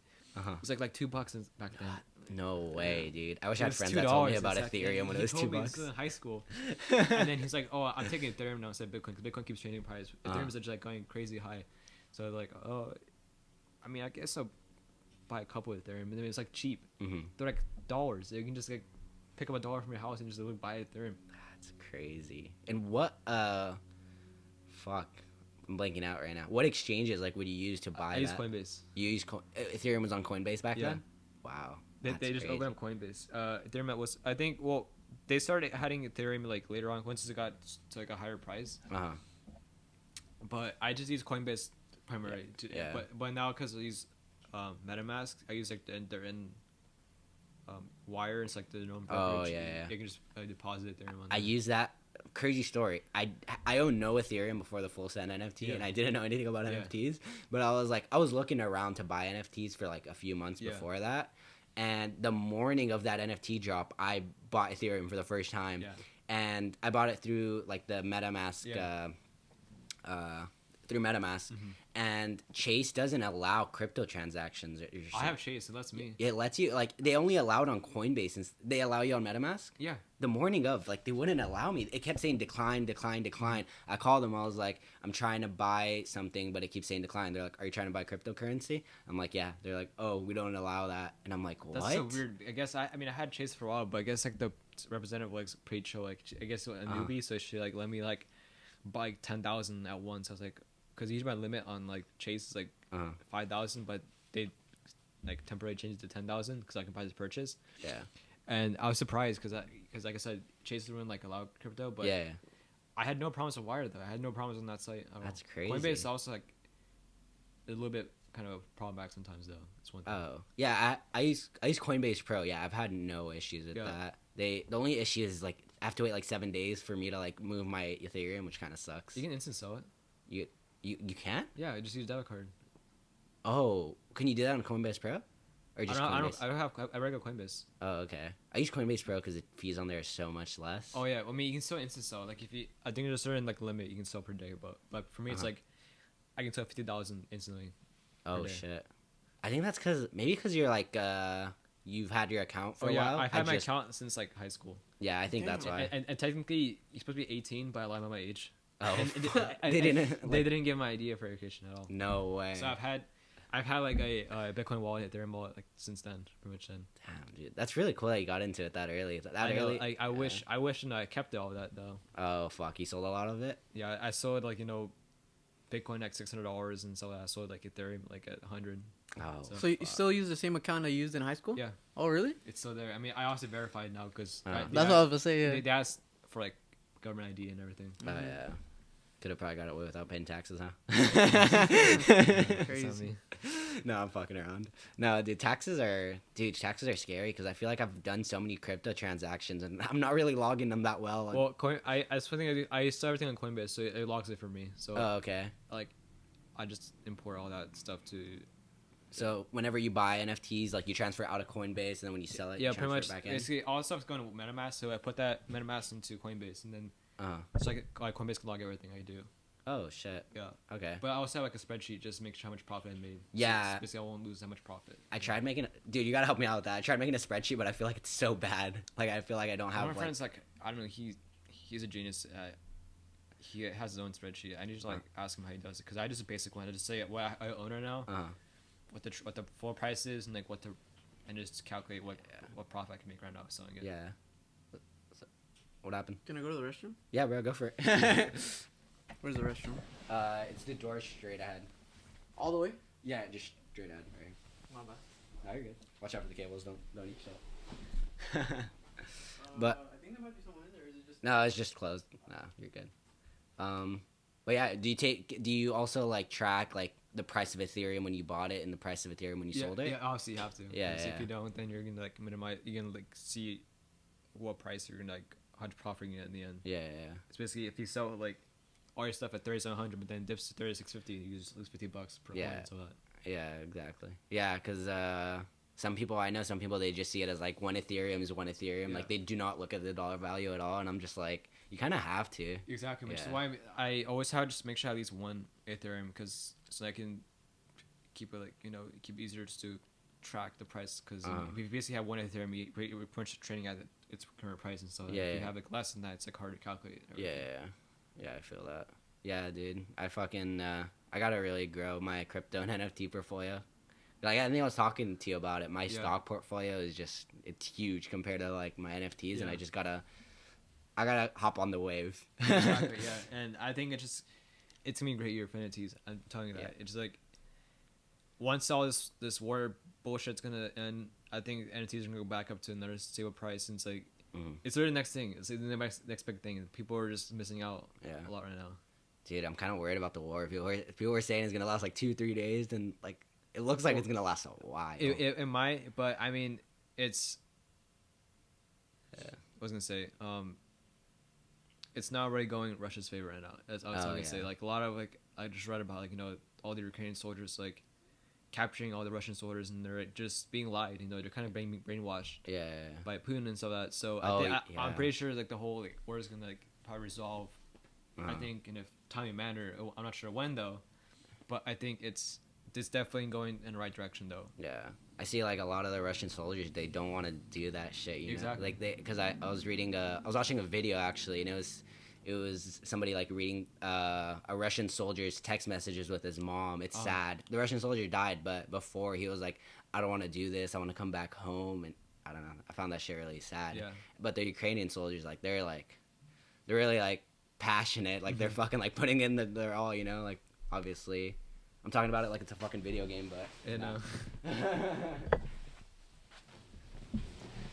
It's like $2 back then. No way, dude. I wish I had friends that told me about Ethereum when it was $2. In high school. And then he's like, oh, I'm taking Ethereum now instead of Bitcoin because Bitcoin keeps changing price. Ethereum's just like going crazy high. So like, oh, I mean, I guess I'll buy a couple of Ethereum. And then it's like cheap. They're like dollars. You can just like pick up $1 from your house and just like, buy Ethereum. That's crazy. And what, fuck. I'm blanking out right now. What exchanges like would you use to buy I use Coinbase. You use Ethereum was on Coinbase back then? Wow. They just opened up Coinbase. Ethereum was, I think, well, they started adding Ethereum like later on once it got to like a higher price. But I just use Coinbase primarily. But now because I use MetaMask, I use like they're in Wire. It's like the known brokerage. You can just deposit Ethereum on I use that. Crazy story. I own no Ethereum before the full send NFT, and I didn't know anything about NFTs. But I was looking around to buy NFTs for like a few months before that, and the morning of that NFT drop, I bought Ethereum for the first time, and I bought it through like the MetaMask, through MetaMask. And Chase doesn't allow crypto transactions. I have Chase. It lets me. It lets you, like, they only allow it on Coinbase, and they allow you on MetaMask? Yeah. The morning of, like, they wouldn't allow me. It kept saying decline, decline, decline. I called them. I was like, I'm trying to buy something, but it keeps saying decline. They're like, are you trying to buy cryptocurrency? I'm like, yeah. They're like, oh, we don't allow that. And I'm like, what? That's so weird. I guess, I mean, I had Chase for a while, but I guess, like, the representative, like, pre-show, like, I guess a newbie, so she, like, let me, like, buy 10,000 at once. I was like, because usually my limit on like Chase is like 5,000, but they like temporarily changed it to 10,000 because I can buy this purchase. Yeah. And I was surprised because like I said, Chase wouldn't like allow crypto, but I had no problems with Wire though. I had no problems on that site. That's crazy. Coinbase is also like a little bit kind of problematic sometimes though. It's one thing. Oh yeah, I use Coinbase Pro. Yeah, I've had no issues with that. The only issue is like I have to wait like 7 days for me to like move my Ethereum, which kind of sucks. You can instant sell it. You can't? Yeah, I just use debit card. Oh, can you do that on Coinbase Pro? Or just Coinbase? I don't have I regular Coinbase. Oh, okay. I use Coinbase Pro because the fees on there are so much less. Oh yeah, I mean you can still instant sell. Like if you, I think there's a certain like limit you can sell per day, but for me it's like I can sell $50,000 instantly. Oh shit! I think that's because you're like you've had your account for a while. I've had my account since like high school. Yeah, I think that's why. And technically you're supposed to be 18, but I lied about my age. Oh, they didn't give my ID verification at all. No way. So I've had like a Bitcoin wallet, Ethereum wallet, like since then, pretty much then. Damn, dude, that's really cool that you got into it that early. Early. I wish and I kept all that though. Oh fuck, you sold a lot of it. Yeah, I sold like Bitcoin at $600 and so I sold like Ethereum like at 100. Oh, so you still use the same account I used in high school? Yeah. Oh really? It's still there. I mean, I also verified now because that's what I was gonna say. Yeah. They asked for like government ID and everything. Oh yeah. Could have probably got away without paying taxes, huh? Crazy. No, I'm fucking around. No, dude, taxes are scary because I feel like I've done so many crypto transactions and I'm not really logging them that well. Well, I start everything on Coinbase, so it logs it for me. So okay. Like, I just import all that stuff to. So whenever you buy NFTs, like you transfer out of Coinbase, and then when you sell it, you pretty much. It back in? Basically, all the stuff's going to MetaMask, so I put that MetaMask into Coinbase, and then so like Coinbase can log everything I do. Oh shit. Yeah. Okay. But I also have like a spreadsheet just to make sure how much profit I made. Yeah. So basically, I won't lose that much profit. I tried making. Dude, you gotta help me out with that. I tried making a spreadsheet, but I feel like it's so bad. Like I feel like I don't have. One of my friends, like I don't know, he's a genius. He has his own spreadsheet. I need to like ask him how he does it because I just a basic one. I just say what I own right now, what the floor price is, and like and just calculate what profit I can make right now selling it. Yeah. So, what happened? Can I go to the restroom? Yeah, bro, go for it. Where's the restroom? It's the door straight ahead. All the way? Yeah, just straight ahead. Right. My bad. No, you're good. Watch out for the cables. Don't eat shit. But I think there might be someone in there. Or is it just? No, it's just closed. No, you're good. But yeah, do you also like track like the price of Ethereum when you bought it and the price of Ethereum when you sold it? Yeah, obviously you have to. Yeah, yeah. If you don't, then you're gonna like minimize. You're gonna like see what price you're gonna like how much profit you're gonna get in the end. Yeah. It's basically if you sell like all your stuff at 3,700, but then dips to 3,650, you just lose $50 per coin. So that. Yeah, exactly. Yeah, because some people they just see it as like one Ethereum is one Ethereum. Yeah. Like they do not look at the dollar value at all, and I'm just like, you kind of have to. Exactly. Which is why I always have just make sure I have at least one Ethereum because so I can keep it like keep it easier just to track the price because if you basically have one Ethereum, you're pretty much trading at its current price and stuff. Yeah. If you have like less than that, it's like hard to calculate. Yeah, I feel that. Yeah, dude. I fucking I gotta really grow my crypto and NFT portfolio. Like I think I was talking to you about it. My stock portfolio is it's huge compared to like my NFTs, and I gotta hop on the wave. Exactly. Yeah, and I think it's gonna be a great year for NFTs. I'm telling you that. It's like once all this war bullshit's gonna end, I think NFTs are gonna go back up to another stable price. And it's like it's really the next thing. It's like the next big thing. People are just missing out a lot right now. Dude, I'm kind of worried about the war. If people were saying it's gonna last like 2-3 days, then like it looks like it's gonna last a while. It might, but I mean, it's. I was gonna say, it's not really going Russia's favor right now. As I was gonna say, like a lot of like I just read about like all the Ukrainian soldiers like capturing all the Russian soldiers and they're just being lied. They're kind of being brainwashed. By Putin and stuff like that. So I'm pretty sure like the whole like war is gonna like probably resolve. I think in a timely manner. I'm not sure when though, but I think it's definitely going in the right direction though. Yeah, I see like a lot of the Russian soldiers, they don't want to do that shit. You know? Like because I was watching a video actually, and it was somebody like reading a Russian soldier's text messages with his mom. It's sad. The Russian soldier died, but before he was like, I don't want to do this. I want to come back home, and I don't know. I found that shit really sad. Yeah. But the Ukrainian soldiers, like they're really like passionate. Like they're fucking like putting in their all. Like obviously. I'm talking about it like it's a fucking video game, but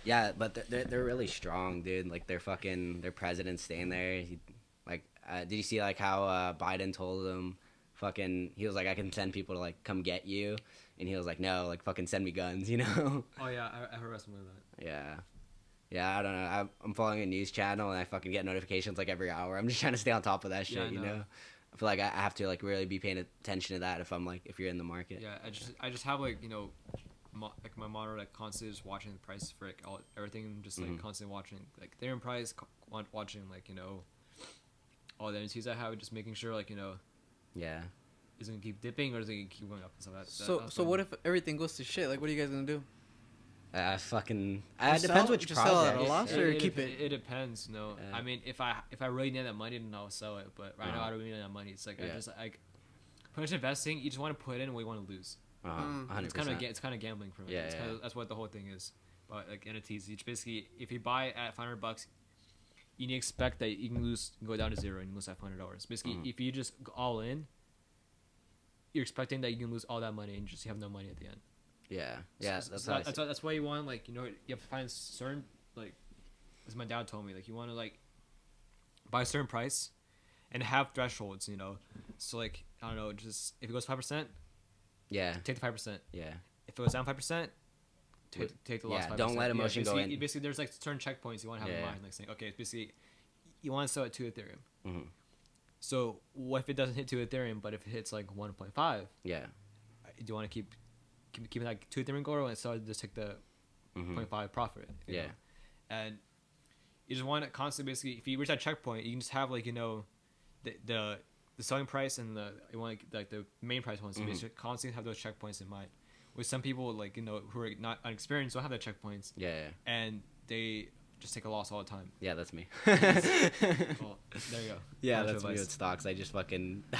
yeah, but they're really strong, dude. Like their president's staying there. Did you see like how Biden told them fucking, he was like, I can send people to like come get you, and he was like, no, like fucking send me guns, you know? Oh yeah, I heard something like that. Yeah, I don't know. I'm following a news channel, and I fucking get notifications like every hour. I'm just trying to stay on top of that shit, Yeah, I you know. know? I feel like I have to like really be paying attention to that if you're in the market. Yeah, I just have like, you know, like my monitor like constantly just watching the price for like everything, just like constantly watching like Ethereum price, watching like, you know, all the NFTs I have, just making sure like, you know, Yeah. is it gonna keep dipping or is it gonna keep going up and stuff like that. So what if everything goes to shit? Like, what are you guys gonna do? Fucking. Just It depends sell- which just sell it at a project. loss or keep it? It depends, you know. Yeah. I mean, if I really need that money, then I'll sell it. But right now, I don't really need that money. It's like I Yeah. just like pretty much investing. You just want to put in what you want to lose. 100%. It's kind of gambling for me. Yeah, yeah. That's what the whole thing is. But like NFTs, you basically, if you buy at $500, you need to expect that you can go down to zero, and you lose that $500. Basically, if you just go all in, you're expecting that you can lose all that money and just have no money at the end. Yeah. That's why you want, like, you know, you have to find certain, like, as my dad told me, like, you want to like buy a certain price and have thresholds, you know. So like, I don't know, just if it goes 5%, Yeah. take the 5%. Yeah. If it goes down 5%, take the loss. Yeah, 5%. don't let emotion go in. Basically, there's like certain checkpoints you want to have in mind, like saying, okay, basically, you want to sell it to Ethereum. Mm-hmm. So what if it doesn't hit to Ethereum, but if it hits like 1.5? Yeah. Do you want to keep it like to Ethereum gold, and so just take the 0.5 profit? You Yeah. know? And you just want to constantly, basically, if you reach that checkpoint, you can just have like, you know, the selling price and you want like the main price ones. So basically constantly have those checkpoints in mind. With some people, like, you know, who are not unexperienced, don't have that checkpoints. Yeah. And they just take a loss all the time. Yeah, that's me. Well, there you go. Yeah, Financial that's me advice. with stocks. I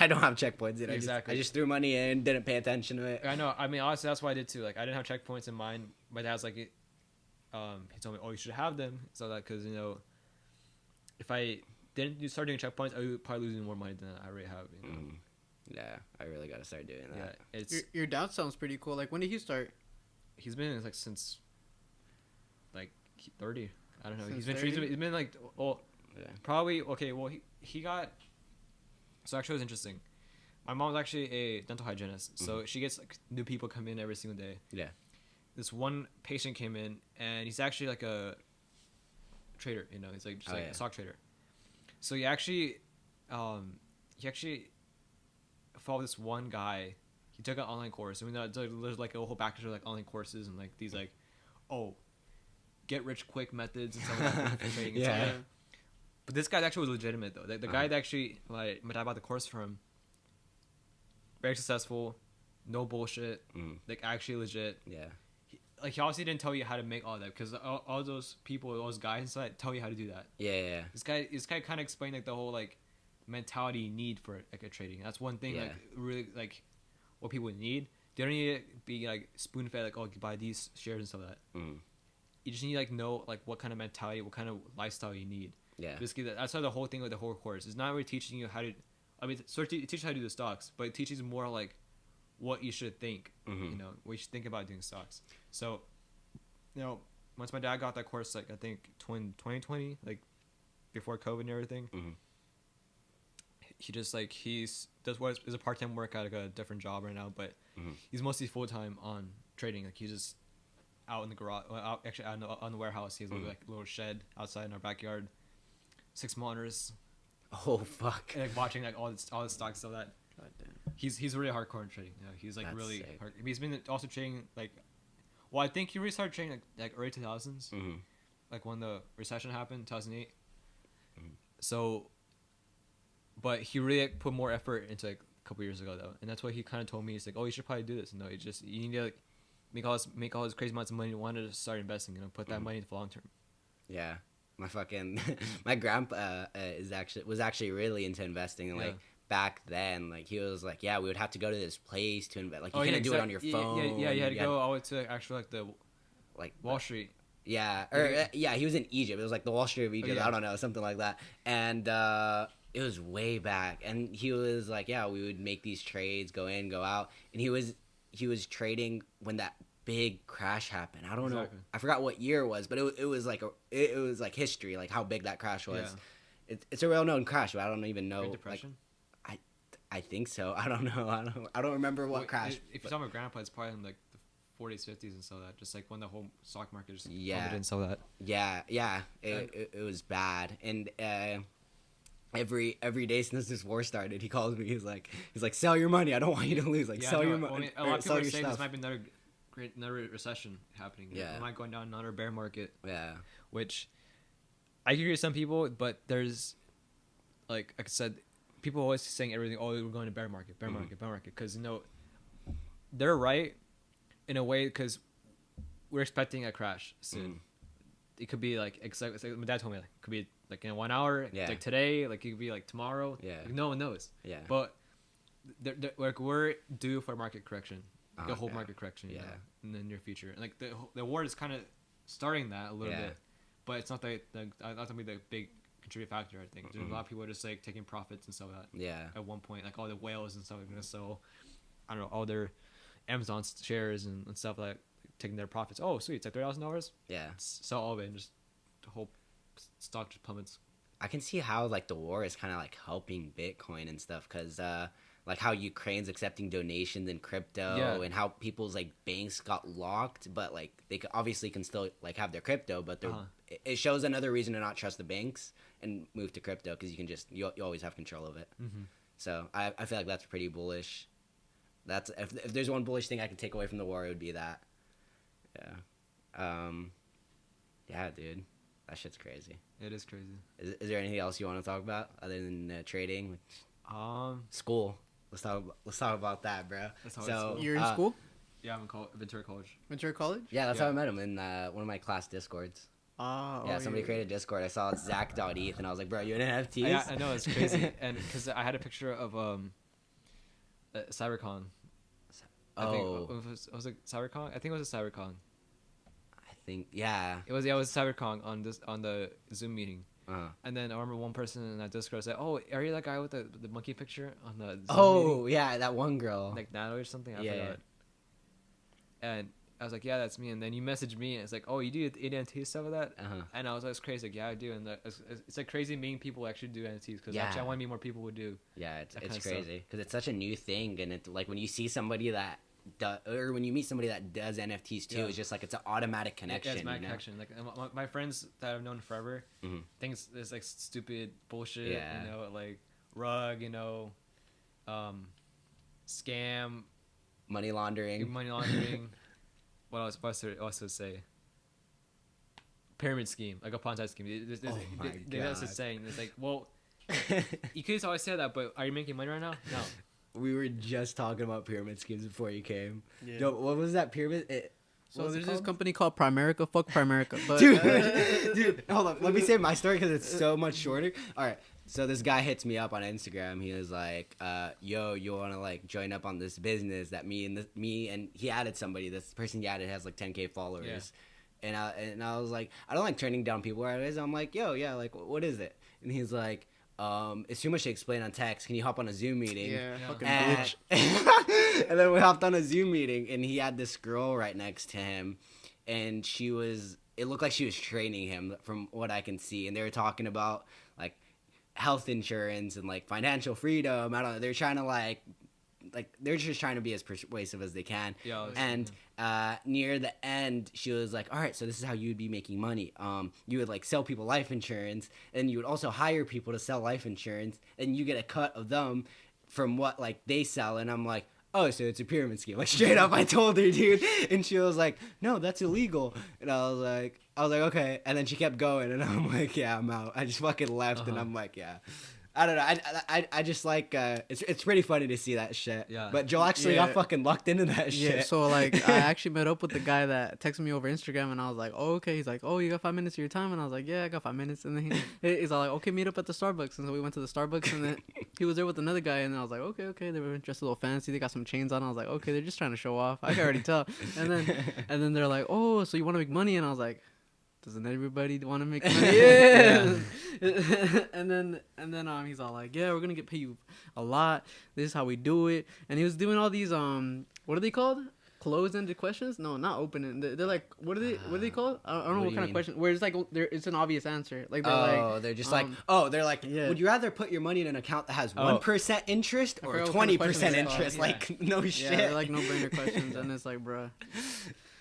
don't have checkpoints. You know, Exactly. I just threw money in, didn't pay attention to it. I know. I mean, honestly, that's what I did too. Like, I didn't have checkpoints in mind. My dad's like, he told me, oh, you should have them. So that, because, you know, if I didn't start doing checkpoints, I would probably losing more money than I already have. You know? Yeah, I really gotta start doing that. Yeah, it's Your dad sounds pretty cool. Like, when did he start? he's been like since like 30. I don't know. Since He's 30? been like, well, Yeah. probably okay. Well, he got. So actually, it was interesting. My mom's actually a dental hygienist, so she gets like new people come in every single day. Yeah. This one patient came in, and he's actually like a trader. You know, he's like just a stock trader. So he actually followed this one guy. He took an online course. I mean, there's like a whole package of like online courses and like these like, get rich quick methods and stuff like that for trading. And stuff like that. But this guy actually was legitimate though. The guy that actually, like, my dad bought the course from, very successful, no bullshit, like actually legit. Yeah. He obviously didn't tell you how to make all that, because all those people, those guys inside, tell you how to do that. Yeah. This guy kind of explained like the whole like mentality you need for like a trading. That's one thing like really like what people need. They don't need to be like spoon fed like, oh, you buy these shares and stuff like that. You just need to like know like what kind of mentality, what kind of lifestyle you need. Yeah. Basically, that's why the whole thing with the whole course is not really teaching you how to. I mean, sort of it teaches you how to do the stocks, but it teaches more like what you should think. You know, what you should think about doing stocks. So, you know, once my dad got that course, like I think 2020, like before COVID and everything, he just like is a part-time work at like a different job right now, but he's mostly full-time on trading. Like he's just out in the garage, out on the warehouse. He has like a little shed outside in our backyard. 6 monitors. Oh fuck. And, like watching like all the stock stuff that. God damn. He's really hardcore in trading. You know, he's like That's really sick. hard. He's been also trading like, well, I think he really started trading like early 2000s, like when the recession happened, 2008. So, but he really put more effort into like a couple years ago though, and that's why he kind of told me, he's like, oh, you should probably do this. No, you need to like make all this crazy amounts of money. You wanted to start investing, you know, put that money for long term. Yeah. My fucking my grandpa was actually really into investing, and like back then, like he was like, yeah, we would have to go to this place to invest. Like you couldn't do it on your phone. Yeah, you had to go all the way to actually like the like Wall Street. Yeah, or he was in Egypt. It was like the Wall Street of Egypt. I don't know, something like that. And it was way back. And he was like, yeah, we would make these trades, go in, go out. And he was trading when that big crash happened. I don't know. I forgot what year it was, but it was like it was like history, like how big that crash was. It's a well known crash, but I don't even know. Great Depression. Like, I think so. I don't know. I don't remember what crashed. If you're talking about grandpa, it's probably in like the 40s, 50s, and so that. Just like when the whole stock market just plummeted and so that. Yeah. It was bad, and every day since this war started, he calls me. He's like, sell your money. I don't want you to lose. Like, sell your money. A lot of people are saying this might be another recession happening. Yeah, we might go down another bear market. Yeah, which I agree with some people, but there's like I said, people always saying everything. Oh, we're going to bear market, bear market, because they're right in a way because we're expecting a crash soon. It could be like my dad told me, like it could be like in 1 hour, like today, like it could be like tomorrow. Yeah, like, no one knows. Yeah, but like we're due for a market correction, like a whole market correction. Yeah, in the near future, and like the war is kind of starting that a little bit, but it's not not gonna be the big contributing factor. I think there's a lot of people are just like taking profits and stuff like that. Yeah, at one point, like all the whales and stuff are gonna sell, I don't know, all their Amazon shares and stuff like taking their profits. Oh, sweet, it's like $3,000. Yeah, sell all of it and just the whole stock just plummets. I can see how like the war is kind of like helping Bitcoin and stuff because like how Ukraine's accepting donations in crypto and how people's like banks got locked, but like they obviously can still like have their crypto, but it shows another reason to not trust the banks and move to crypto because you can just you always have control of it. So I feel like that's pretty bullish. That's if there's one bullish thing I can take away from the war, it would be that. Yeah, dude, that shit's crazy. It is crazy. Is there anything else you want to talk about other than trading? School. Let's talk about that, bro. So you're in school? Yeah, I'm in Ventura College. Ventura College? Yeah, that's how I met him in one of my class Discords. Somebody created a Discord. I saw it's Zach.eth, and I was like, bro, you in NFTs? Yeah, I know, it's crazy. And because I had a picture of CyberCon. I think was it CyberCon? I think it was a CyberCon. Yeah. It was CyberCon on the Zoom meeting. And then I remember one person in that Discord said, "Oh, are you that guy with the monkey picture on the Zoom meeting?" Yeah, that one girl. Like Natalie or something? I forgot. And I was like, "Yeah, that's me." And then you messaged me and it's like, "Oh, you do NFT stuff with that?" And I was like, "It's crazy." Like, yeah, I do. And it's like crazy meeting people who actually do NFTs because actually I want to meet more people who do. Yeah, it's crazy because it's such a new thing, and it's like when you see somebody that or when you meet somebody that does NFTs too, it's just like it's an automatic connection. Yeah, it's my connection. Like my friends that I've known forever, things it's like stupid bullshit. Yeah. You know, like rug. You know, scam, money laundering. What else? What else also say? Pyramid scheme, like a Ponzi scheme. That's the saying. It's like, well, you could always say that, but are you making money right now? No. We were just talking about pyramid schemes before you came. Yeah. Yo, what was that pyramid? So there's this company called Primerica. Fuck Primerica. But dude, hold on. Let me say my story because it's so much shorter. All right. So this guy hits me up on Instagram. He was like, "Yo, you want to like join up on this business that me and he added somebody. This person he added has like 10K followers." Yeah. And I was like, I don't like turning down people. I'm like, yo, yeah, like what is it? And he's like, it's too much to explain on text. Can you hop on a Zoom meeting? Yeah. Fucking bitch. And then we hopped on a Zoom meeting, and he had this girl right next to him, and it looked like she was training him from what I can see, and they were talking about like health insurance and like financial freedom. I don't know. They're trying to like they're just trying to be as persuasive as they can. Yeah, and near the end, she was like, "All right, so this is how you would be making money. You would like sell people life insurance, and you would also hire people to sell life insurance, and you get a cut of them from what like they sell." And I'm like, "Oh, so it's a pyramid scheme?" Like straight up, I told her, dude, and she was like, "No, that's illegal." And I was like, "Okay." And then she kept going, and I'm like, "Yeah, I'm out." I just fucking left, and I'm like, "Yeah." I don't know. I just like it's pretty funny to see that shit. Yeah. But Joel actually got fucking locked into that shit. Yeah. So like I actually met up with the guy that texted me over Instagram, and I was like, "Oh, okay." He's like, "Oh, you got 5 minutes of your time?" And I was like, "Yeah, I got 5 minutes." And then he's all like, "Okay, meet up at the Starbucks." And so we went to the Starbucks, and then he was there with another guy, and I was like, "Okay." They were dressed a little fancy. They got some chains on. I was like, "Okay, they're just trying to show off." I can already tell. And then they're like, "Oh, so you want to make money?" And I was like, "Doesn't everybody want to make money?" Yeah. and then he's all like, "Yeah, we're gonna pay you a lot. This is how we do it." And he was doing all these what are they called? closed-ended questions. No, not open-ended. They're like, what are they called? I don't know what kind of mean? question. Where it's like it's an obvious answer. Like they're just yeah. would you rather put your money in an account that has Oh. 1% interest I or forgot what kind of 20% questions it's interest? called. Like no shit. Yeah, they're like no-brainer questions, and it's like, bruh.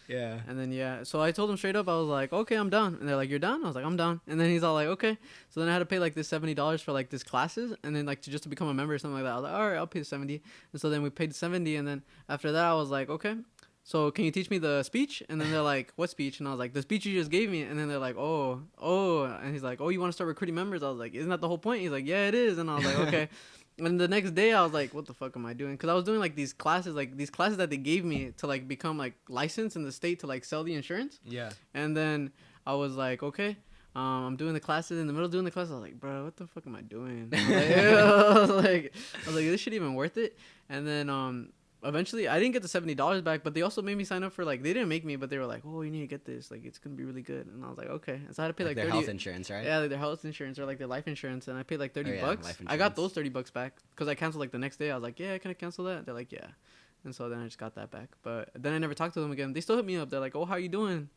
Yeah. And then so I told him straight up, I was like, okay, I'm done. And they're like, you're done? I was like, I'm done. And then he's all like, okay. So then I had to pay like this $70 for like this classes, and then like just to become a member or something like that. I was like, all right, I'll pay the 70. And so then we paid 70, and then after that I was like, okay, so can you teach me the speech? And then they're like, what speech? And I was like, the speech you just gave me. And then they're like, oh. And he's like, oh, you want to start recruiting members? I was like, isn't that the whole point? He's like, yeah, it is. And I was like, okay. And the next day I was like, what the fuck am I doing? Because I was doing like these classes that they gave me to like become like licensed in the state to like sell the insurance. Yeah. And then I was like, okay, I'm doing the classes. In the middle of doing the classes, I was like, bro, what the fuck am I doing? I was like, this shit even worth it? And then eventually I didn't get the $70 back, but they also made me sign up for like, they didn't make me, but they were like, oh, you need to get this, like it's gonna be really good. And I was like, okay. And so I had to pay like their 30 health insurance, right? Yeah, like their health insurance or like their life insurance, and I paid like $30 life I got insurance. those $30 back because I canceled like the next day. I was like, yeah, can I cancel that? They're like, yeah. And so then I just got that back, but then I never talked to them again. They still hit me up. They're like, oh, how you doing?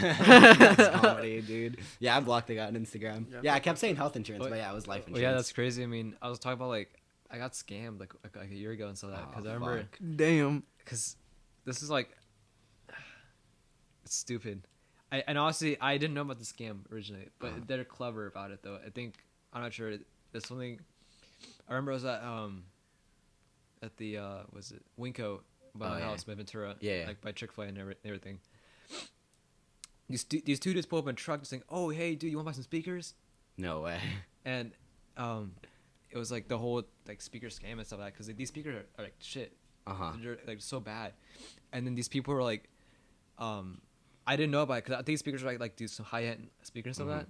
That's comedy, dude. Yeah, I blocked the guy on Instagram. Yeah, Yeah, I kept saying health insurance, but yeah, it was life insurance. Well, yeah, that's crazy. I mean, I was talking about like I got scammed like a year ago and stuff like that because I remember fuck. Damn. because this is like it's stupid. And honestly, I didn't know about the scam originally, but they're clever about it though. I think I'm not sure. There's something. I remember I was at the was it Winco by my house by Ventura, like by Chick-fil-A and everything. These two dudes pull up in a truck and saying, "Oh, hey, dude, you want to buy some speakers?" No way. And it was like the whole like speaker scam and stuff like that because these speakers are like shit. They're like so bad. And then these people were like, I didn't know about it because these speakers were like do some high end speakers and stuff like that.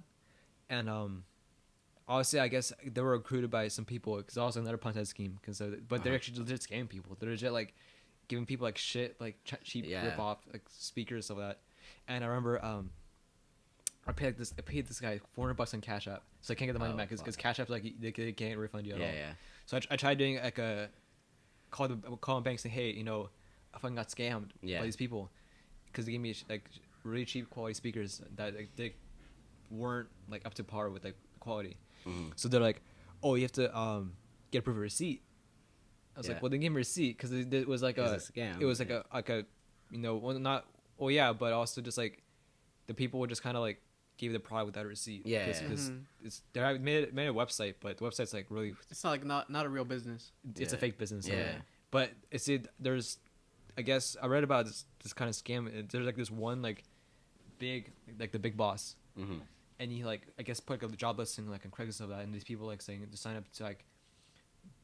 And obviously, I guess they were recruited by some people because also another punch scheme. But they're actually legit scamming people. They're legit like giving people like shit, like cheap rip off like speakers and stuff like that. And I remember I paid this guy $400 on Cash App, so I can't get the money back because Cash App's like they can't refund you at all. Yeah. So I tried doing like a call a bank saying, hey, you know, I fucking got scammed by these people because they gave me like really cheap quality speakers that like, they weren't like up to par with like quality. So they're like, oh, you have to get a proof of receipt. I was like, well, they gave me a receipt because it was like a scam. It was like a you know, well, not but also just like the people would just kind of like give the product without a receipt. Because they made a website, but the website's like really. It's not like not a real business. It's a fake business. But there's, I guess I read about this kind of scam. There's like this one like big like the big boss, and he like I guess put like a job listing like on Craigslist of that, and these people like saying to sign up to like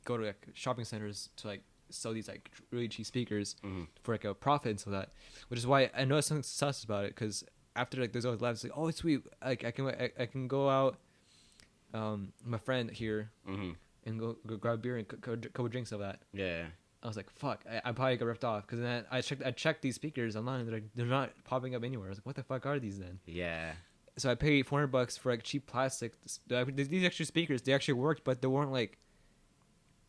go to like shopping centers to like sell these like really cheap speakers for like a profit and so that, which is why I know something sus about it because after like there's always laughs like, oh, it's sweet, like I can go out with my friend here and go grab beer and couple drinks of that. I was like, fuck, I probably got ripped off because then I checked these speakers online and they're not popping up anywhere. I was like, what the fuck are these then? So I paid $400 for like cheap plastic. These extra speakers, they actually worked, but they weren't like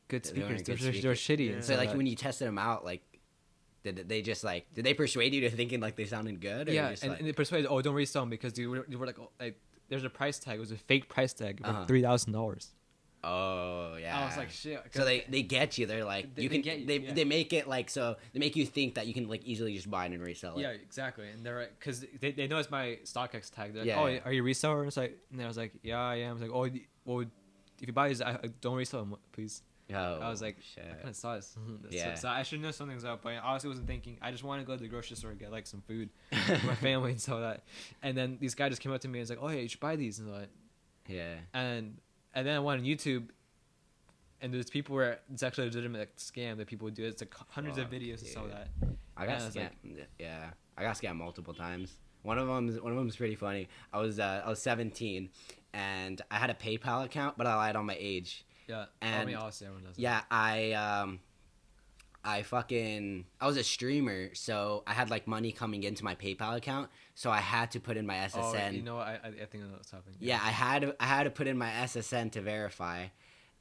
good speakers. They're shitty. So like when you tested them out, like did they persuade you to thinking like they sounded good? Or and they persuaded, oh, don't resell them because you were like, oh, like there's a price tag. It was a fake price tag for $3,000. Oh yeah. I was like, shit. So they get you. They're like they make it like so they make you think that you can like easily just buy it and resell it. Yeah, exactly. And they're like, because they know it's my StockX tag. They're like, oh, are you a reseller? And it's like, and I was like, yeah, I am. I was like, oh, well, if you buy these, I don't resell them, please. I was like, shit. That kind of sus. So I should know something's up, but I honestly wasn't thinking. I just wanted to go to the grocery store and get like some food for my family and so that. And then these guys just came up to me and was like, oh, yeah, you should buy these and so that. And then I went on YouTube, and there's people where it's actually a legitimate like, scam that people would do. It's like hundreds of videos and so that. I got scammed. I got scammed multiple times. One of them's pretty funny. I was 17, and I had a PayPal account, but I lied on my age. Yeah, and I mean, obviously everyone does. Yeah, I was a streamer, so I had like money coming into my PayPal account, so I had to put in my SSN. Oh, you know what? I think I know what's happening. Yeah, I had to put in my SSN to verify,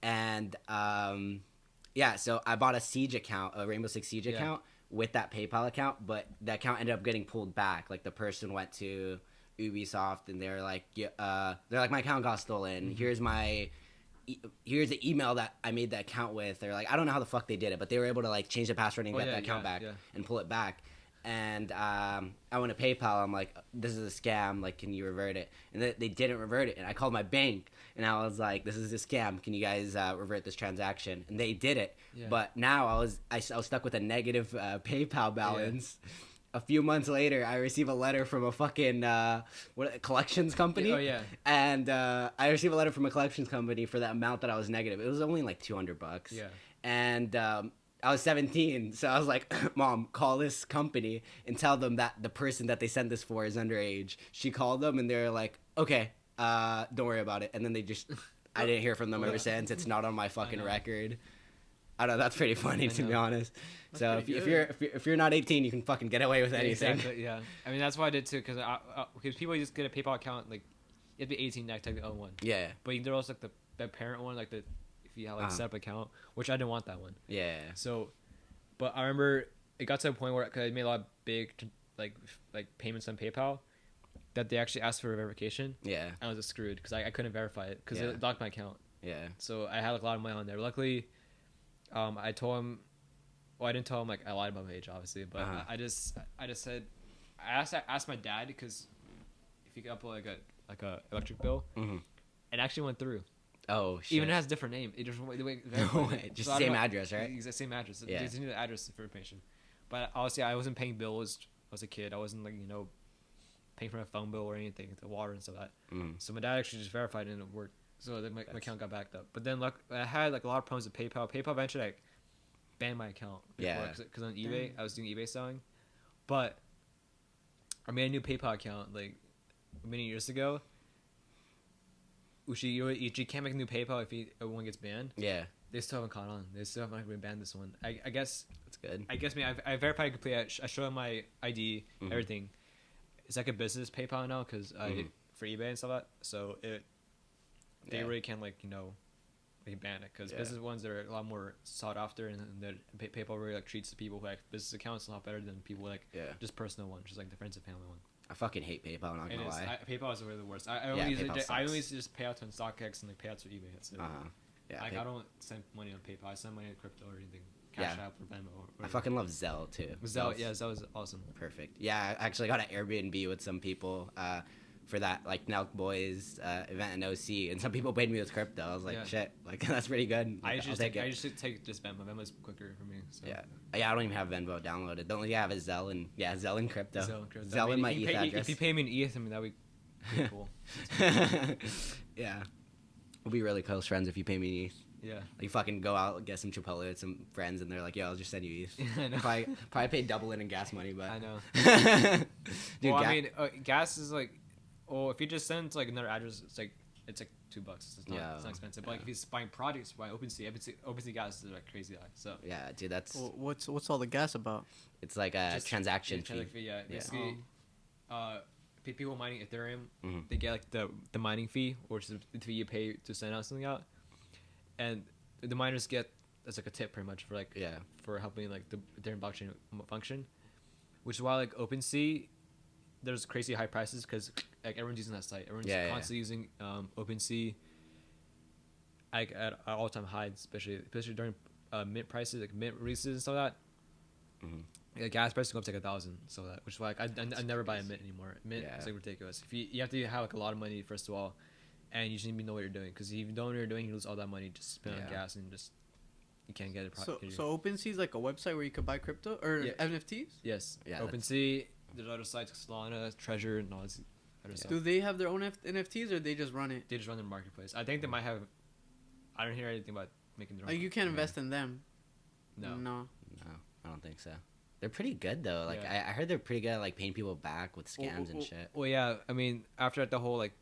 and so I bought a Siege account, a Rainbow Six Siege account with that PayPal account, but the account ended up getting pulled back. Like the person went to Ubisoft and they're like, my account got stolen. Here's the email that I made the account with. They're like, I don't know how the fuck they did it, but they were able to like change the password and get the account back and pull it back. And I went to PayPal. I'm like, this is a scam. Like, can you revert it? And they didn't revert it. And I called my bank and I was like, this is a scam. Can you guys revert this transaction? And they did it. Yeah. But now I was stuck with a negative PayPal balance. Yeah. A few months later, I receive a letter from a fucking collections company. Oh yeah. And I receive a letter from a collections company for the amount that I was negative. It was only like $200. Yeah. And I was 17, so I was like, Mom, call this company and tell them that the person that they sent this for is underage. She called them and they're like, okay, don't worry about it. And then I didn't hear from them ever since. It's not on my fucking record. I don't know, that's pretty funny to be honest. That's so if you're not 18, you can fucking get away with anything. Exactly, yeah. I mean, that's why I did too, because people just get a PayPal account, like, you have to be 18 to take the other one. Yeah. But there was like the parent one, like if you have like a separate account, which I didn't want that one. Yeah. So, but I remember it got to a point where, cause I made a lot of big like payments on PayPal, that they actually asked for a verification. Yeah. I was just screwed because I couldn't verify it because it locked my account. Yeah. So I had like a lot of money on there. Luckily, I told him. Well, I didn't tell him like I lied about my age, obviously, but I just said, I asked my dad because if you could upload like a electric bill, it actually went through. Oh shit! Even it has a different name. It just just the same address, right? Exact same address. Yeah. Just need the address for information. But obviously, I wasn't paying bills. I was a kid. I wasn't like paying for my phone bill or anything, the water and stuff like that. So my dad actually just verified it and it worked. So then my account got backed up. But then I had like a lot of problems with PayPal. PayPal eventually like banned my account. Because on eBay, I was doing eBay selling. But I made a new PayPal account like many years ago. You can't make a new PayPal if one gets banned. Yeah. They still haven't caught on. They still haven't been banned this one. I guess that's good. I guess I verified completely. I showed them my ID, everything. It's like a business PayPal now because for eBay and stuff like that. So they really can't like ban it because business ones are a lot more sought after and PayPal really like treats the people who have business accounts a lot better than people like just personal ones, just like the friends and family one. I fucking hate PayPal. Not gonna lie. PayPal is really the worst. I only use it just payouts on StockX and like payouts for eBay. That's it. Yeah. Like I don't send money on PayPal. I send money on crypto or anything. Cash App or Venmo. I fucking love Zelle too. Zelle is awesome. Perfect. Yeah, I actually got an Airbnb with some people for that like Nelk Boys event in OC, and some people paid me with crypto. I was like, shit, like that's pretty good. Like, I usually take just Venmo. Venmo's quicker for me. So. Yeah, I don't even have Venmo downloaded. The only thing I have is Zelle and Zelle and crypto. Zelle and my ETH address. If you pay me in ETH, I mean that'd be pretty cool. Yeah, we'll be really close friends if you pay me in ETH. Yeah. Like fucking go out, get some Chipotle with some friends, and they're like, "Yo, I'll just send you ETH." I know. Probably pay double it in gas money, but I know. Dude, well, I mean, gas is like, if you just send to like another address, it's like $2. It's not expensive. But like if he's buying products, by OpenSea gas is like crazy high. So yeah, dude, that's what's all the gas about? It's like a transaction fee. Yeah, basically, people mining Ethereum, they get like the mining fee, or the fee you pay to send out something out. And the miners get as like a tip pretty much for helping like the Ethereum blockchain function, which is why like OpenSea, there's crazy high prices because like everyone's using that site. Everyone's constantly using OpenSea like at all time highs, especially during mint prices, like mint releases and stuff like that. Like gas prices go up to like 1,000, so that which is why like, I never buy a mint anymore. Mint is like ridiculous. If you have to have like a lot of money first of all. And you just need to know what you're doing, because if you don't know what you're doing, you lose all that money just spent on gas, and you can't get it. So OpenSea is like a website where you could buy crypto or NFTs. Yes. Yeah. OpenSea. There's other sites, Solana, Treasure, and all this other stuff. Do they have their own NFTs or they just run it? They just run their marketplace. I think they might have. I don't hear anything about making their own. Like you can't invest in them. No, I don't think so. They're pretty good though. Like I heard they're pretty good at like paying people back with scams and shit. Well, yeah. I mean, after the whole like.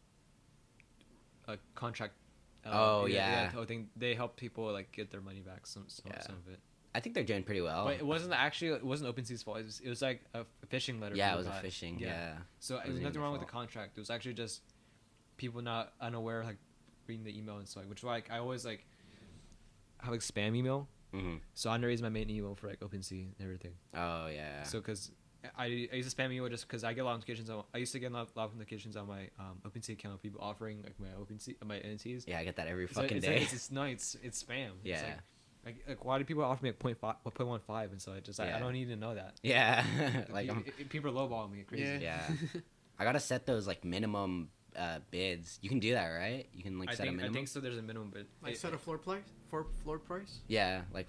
Contract. The whole thing. They help people like get their money back. Some of it. I think they're doing pretty well. But it wasn't OpenSea's fault. It was like a phishing letter. Yeah, it was a phishing. Yeah. So there's nothing wrong with the contract. It was actually just people not unaware, like reading the email and stuff. Which like I always like have like spam email So I raised my main email for like OpenSea and everything. Oh yeah. So because I used to spam email just because I get a lot of notifications. I used to get a lot of notifications on my OpenSea account of people offering like my OpenSea, my NFTs. Yeah, I get that every It's fucking like, day. It's spam. Yeah. It's like why do people offer me like 0.15? And so I don't need to know that. Yeah. Like people are lowballing me crazy. Yeah. I gotta set those like minimum bids. You can do that, right? You can like set a minimum. I think so. There's a minimum bid. Like set a floor price. Floor price. Yeah, like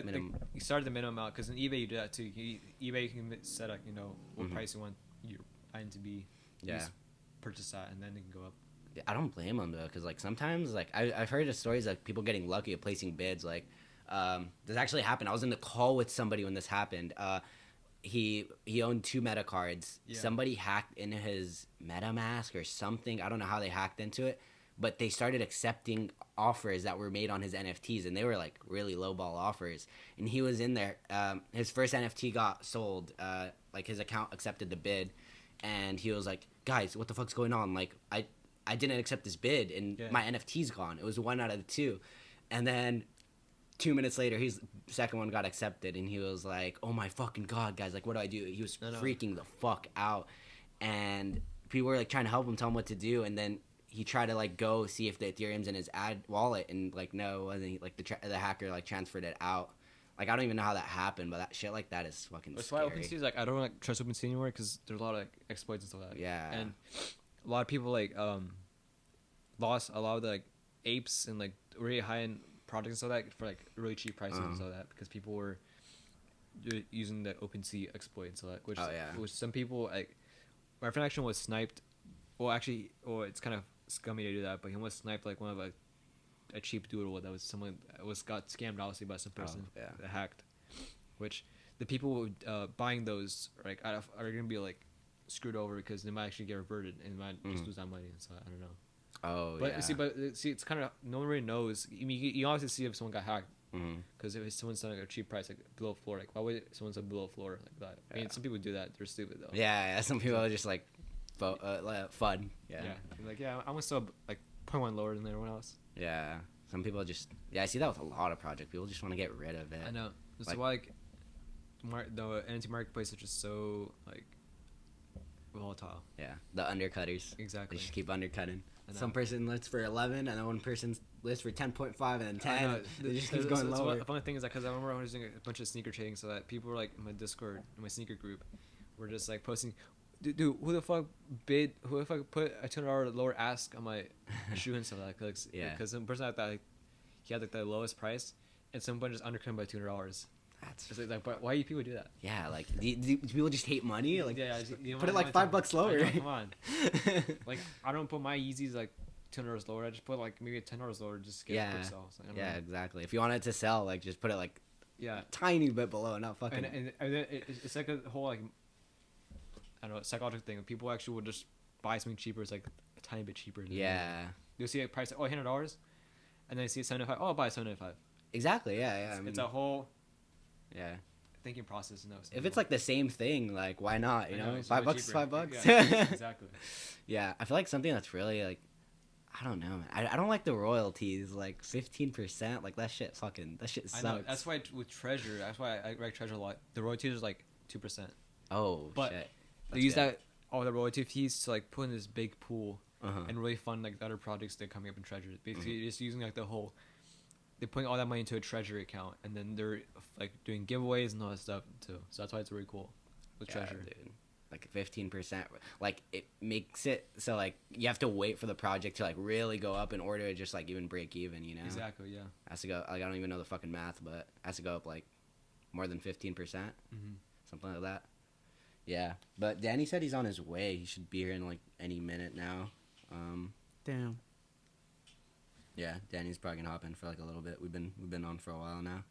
minimum. You started the minimum out because in eBay you do that too. eBay you can set up what price you want your item to be. Yeah. Purchase that and then it can go up. I don't blame them though, because like sometimes like I've heard of stories like people getting lucky at placing bids. Like this actually happened. I was in the call with somebody when this happened. He owned 2 meta cards. Yeah. Somebody hacked into his MetaMask or something. I don't know how they hacked into it, but they started accepting offers that were made on his NFTs, and they were like really lowball offers. And he was in there. His first NFT got sold. Like his account accepted the bid, and he was like, "Guys, what the fuck's going on? Like I didn't accept this bid, and my NFT's gone. It was 1 out of the 2." And then 2 minutes later, his second one got accepted, and he was like, "Oh my fucking god, guys! Like, what do I do?" He was freaking the fuck out, and people were like trying to help him, tell him what to do, and then he tried to like go see if the Ethereum's in his ad wallet, and like no, it wasn't. Like the hacker like transferred it out. Like I don't even know how that happened, but that shit like that is fucking. That's scary. why OpenSea is like I don't like trust OpenSea anymore because there's a lot of like exploits and stuff like that. Yeah, and a lot of people like lost a lot of the like apes and like really high end projects and stuff like that for like really cheap prices and stuff like that because people were using the OpenSea exploit so that which some people like my friend actually was sniped. Well, actually, it's kind of scummy to do that, but he almost sniped like one of a cheap doodle that was someone got scammed obviously by some person that hacked, which the people buying those like are gonna be like screwed over because they might actually get reverted and might just lose that money. So I don't know. Oh, but yeah. See, it's kind of no one really knows. I mean, you obviously see if someone got hacked because if someone's selling a cheap price like below floor, like why would someone sell below floor like that? I mean, some people do that. They're stupid though. Yeah. Some people are just like fun. Yeah. Like I'm gonna sell like 0.1 lower than everyone else. Yeah. Some people just I see that with a lot of projects. People just want to get rid of it. I know. That's why the NFT marketplace is just so like volatile. Yeah, the undercutters. Exactly. They just keep undercutting. Some person lists for 11, and then one person lists for 10.5 and then 10. They just keep going lower. The funny thing is that because I remember I was doing a bunch of sneaker trading, so that people were like in my Discord, in my sneaker group, were just like posting, dude, who the fuck put a $200 lower ask on my shoe and stuff like that? Because some person that like he had like the lowest price, and someone just undercut him by $200. That's just like, but why do people do that? Yeah, like do people just hate money? Like, put it like $5 lower. Come on, like I don't put my Yeezys like $200 lower. I just put like maybe $10 lower just to get it sell. So, exactly. If you want it to sell, like just put it like tiny bit below, not fucking. And it's like a whole like I don't know psychological thing. People actually will just buy something cheaper. It's like a tiny bit cheaper. You'll see a price like $100, and then you see it $75. Oh, I'll buy $75. Exactly. Yeah. It's a whole. Yeah, thinking process. No, if it's like the same thing, like why not? You know, $5 is $5. Yeah, exactly. Yeah, I feel like something that's really like, I don't know, man. I don't like the royalties, like 15%. Like that shit sucks. I know. That's why with Treasure, that's why I like Treasure a lot. The royalties are like 2%. Oh, but shit. They use the royalty fees to like put in this big pool and really fund like the other projects that are coming up in Treasure. Basically, just using like the whole. They're putting all that money into a treasury account, and then they're like doing giveaways and all that stuff too. So that's why it's really cool with Treasure. Dude. Like 15%, like it makes it so like you have to wait for the project to like really go up in order to just like even break even. You know? Exactly. Yeah. Has to go. Like I don't even know the fucking math, but it has to go up like more than 15%, something like that. Yeah, but Danny said he's on his way. He should be here in like any minute now. Damn. Yeah, Danny's probably gonna hop in for like a little bit. We've been on for a while now.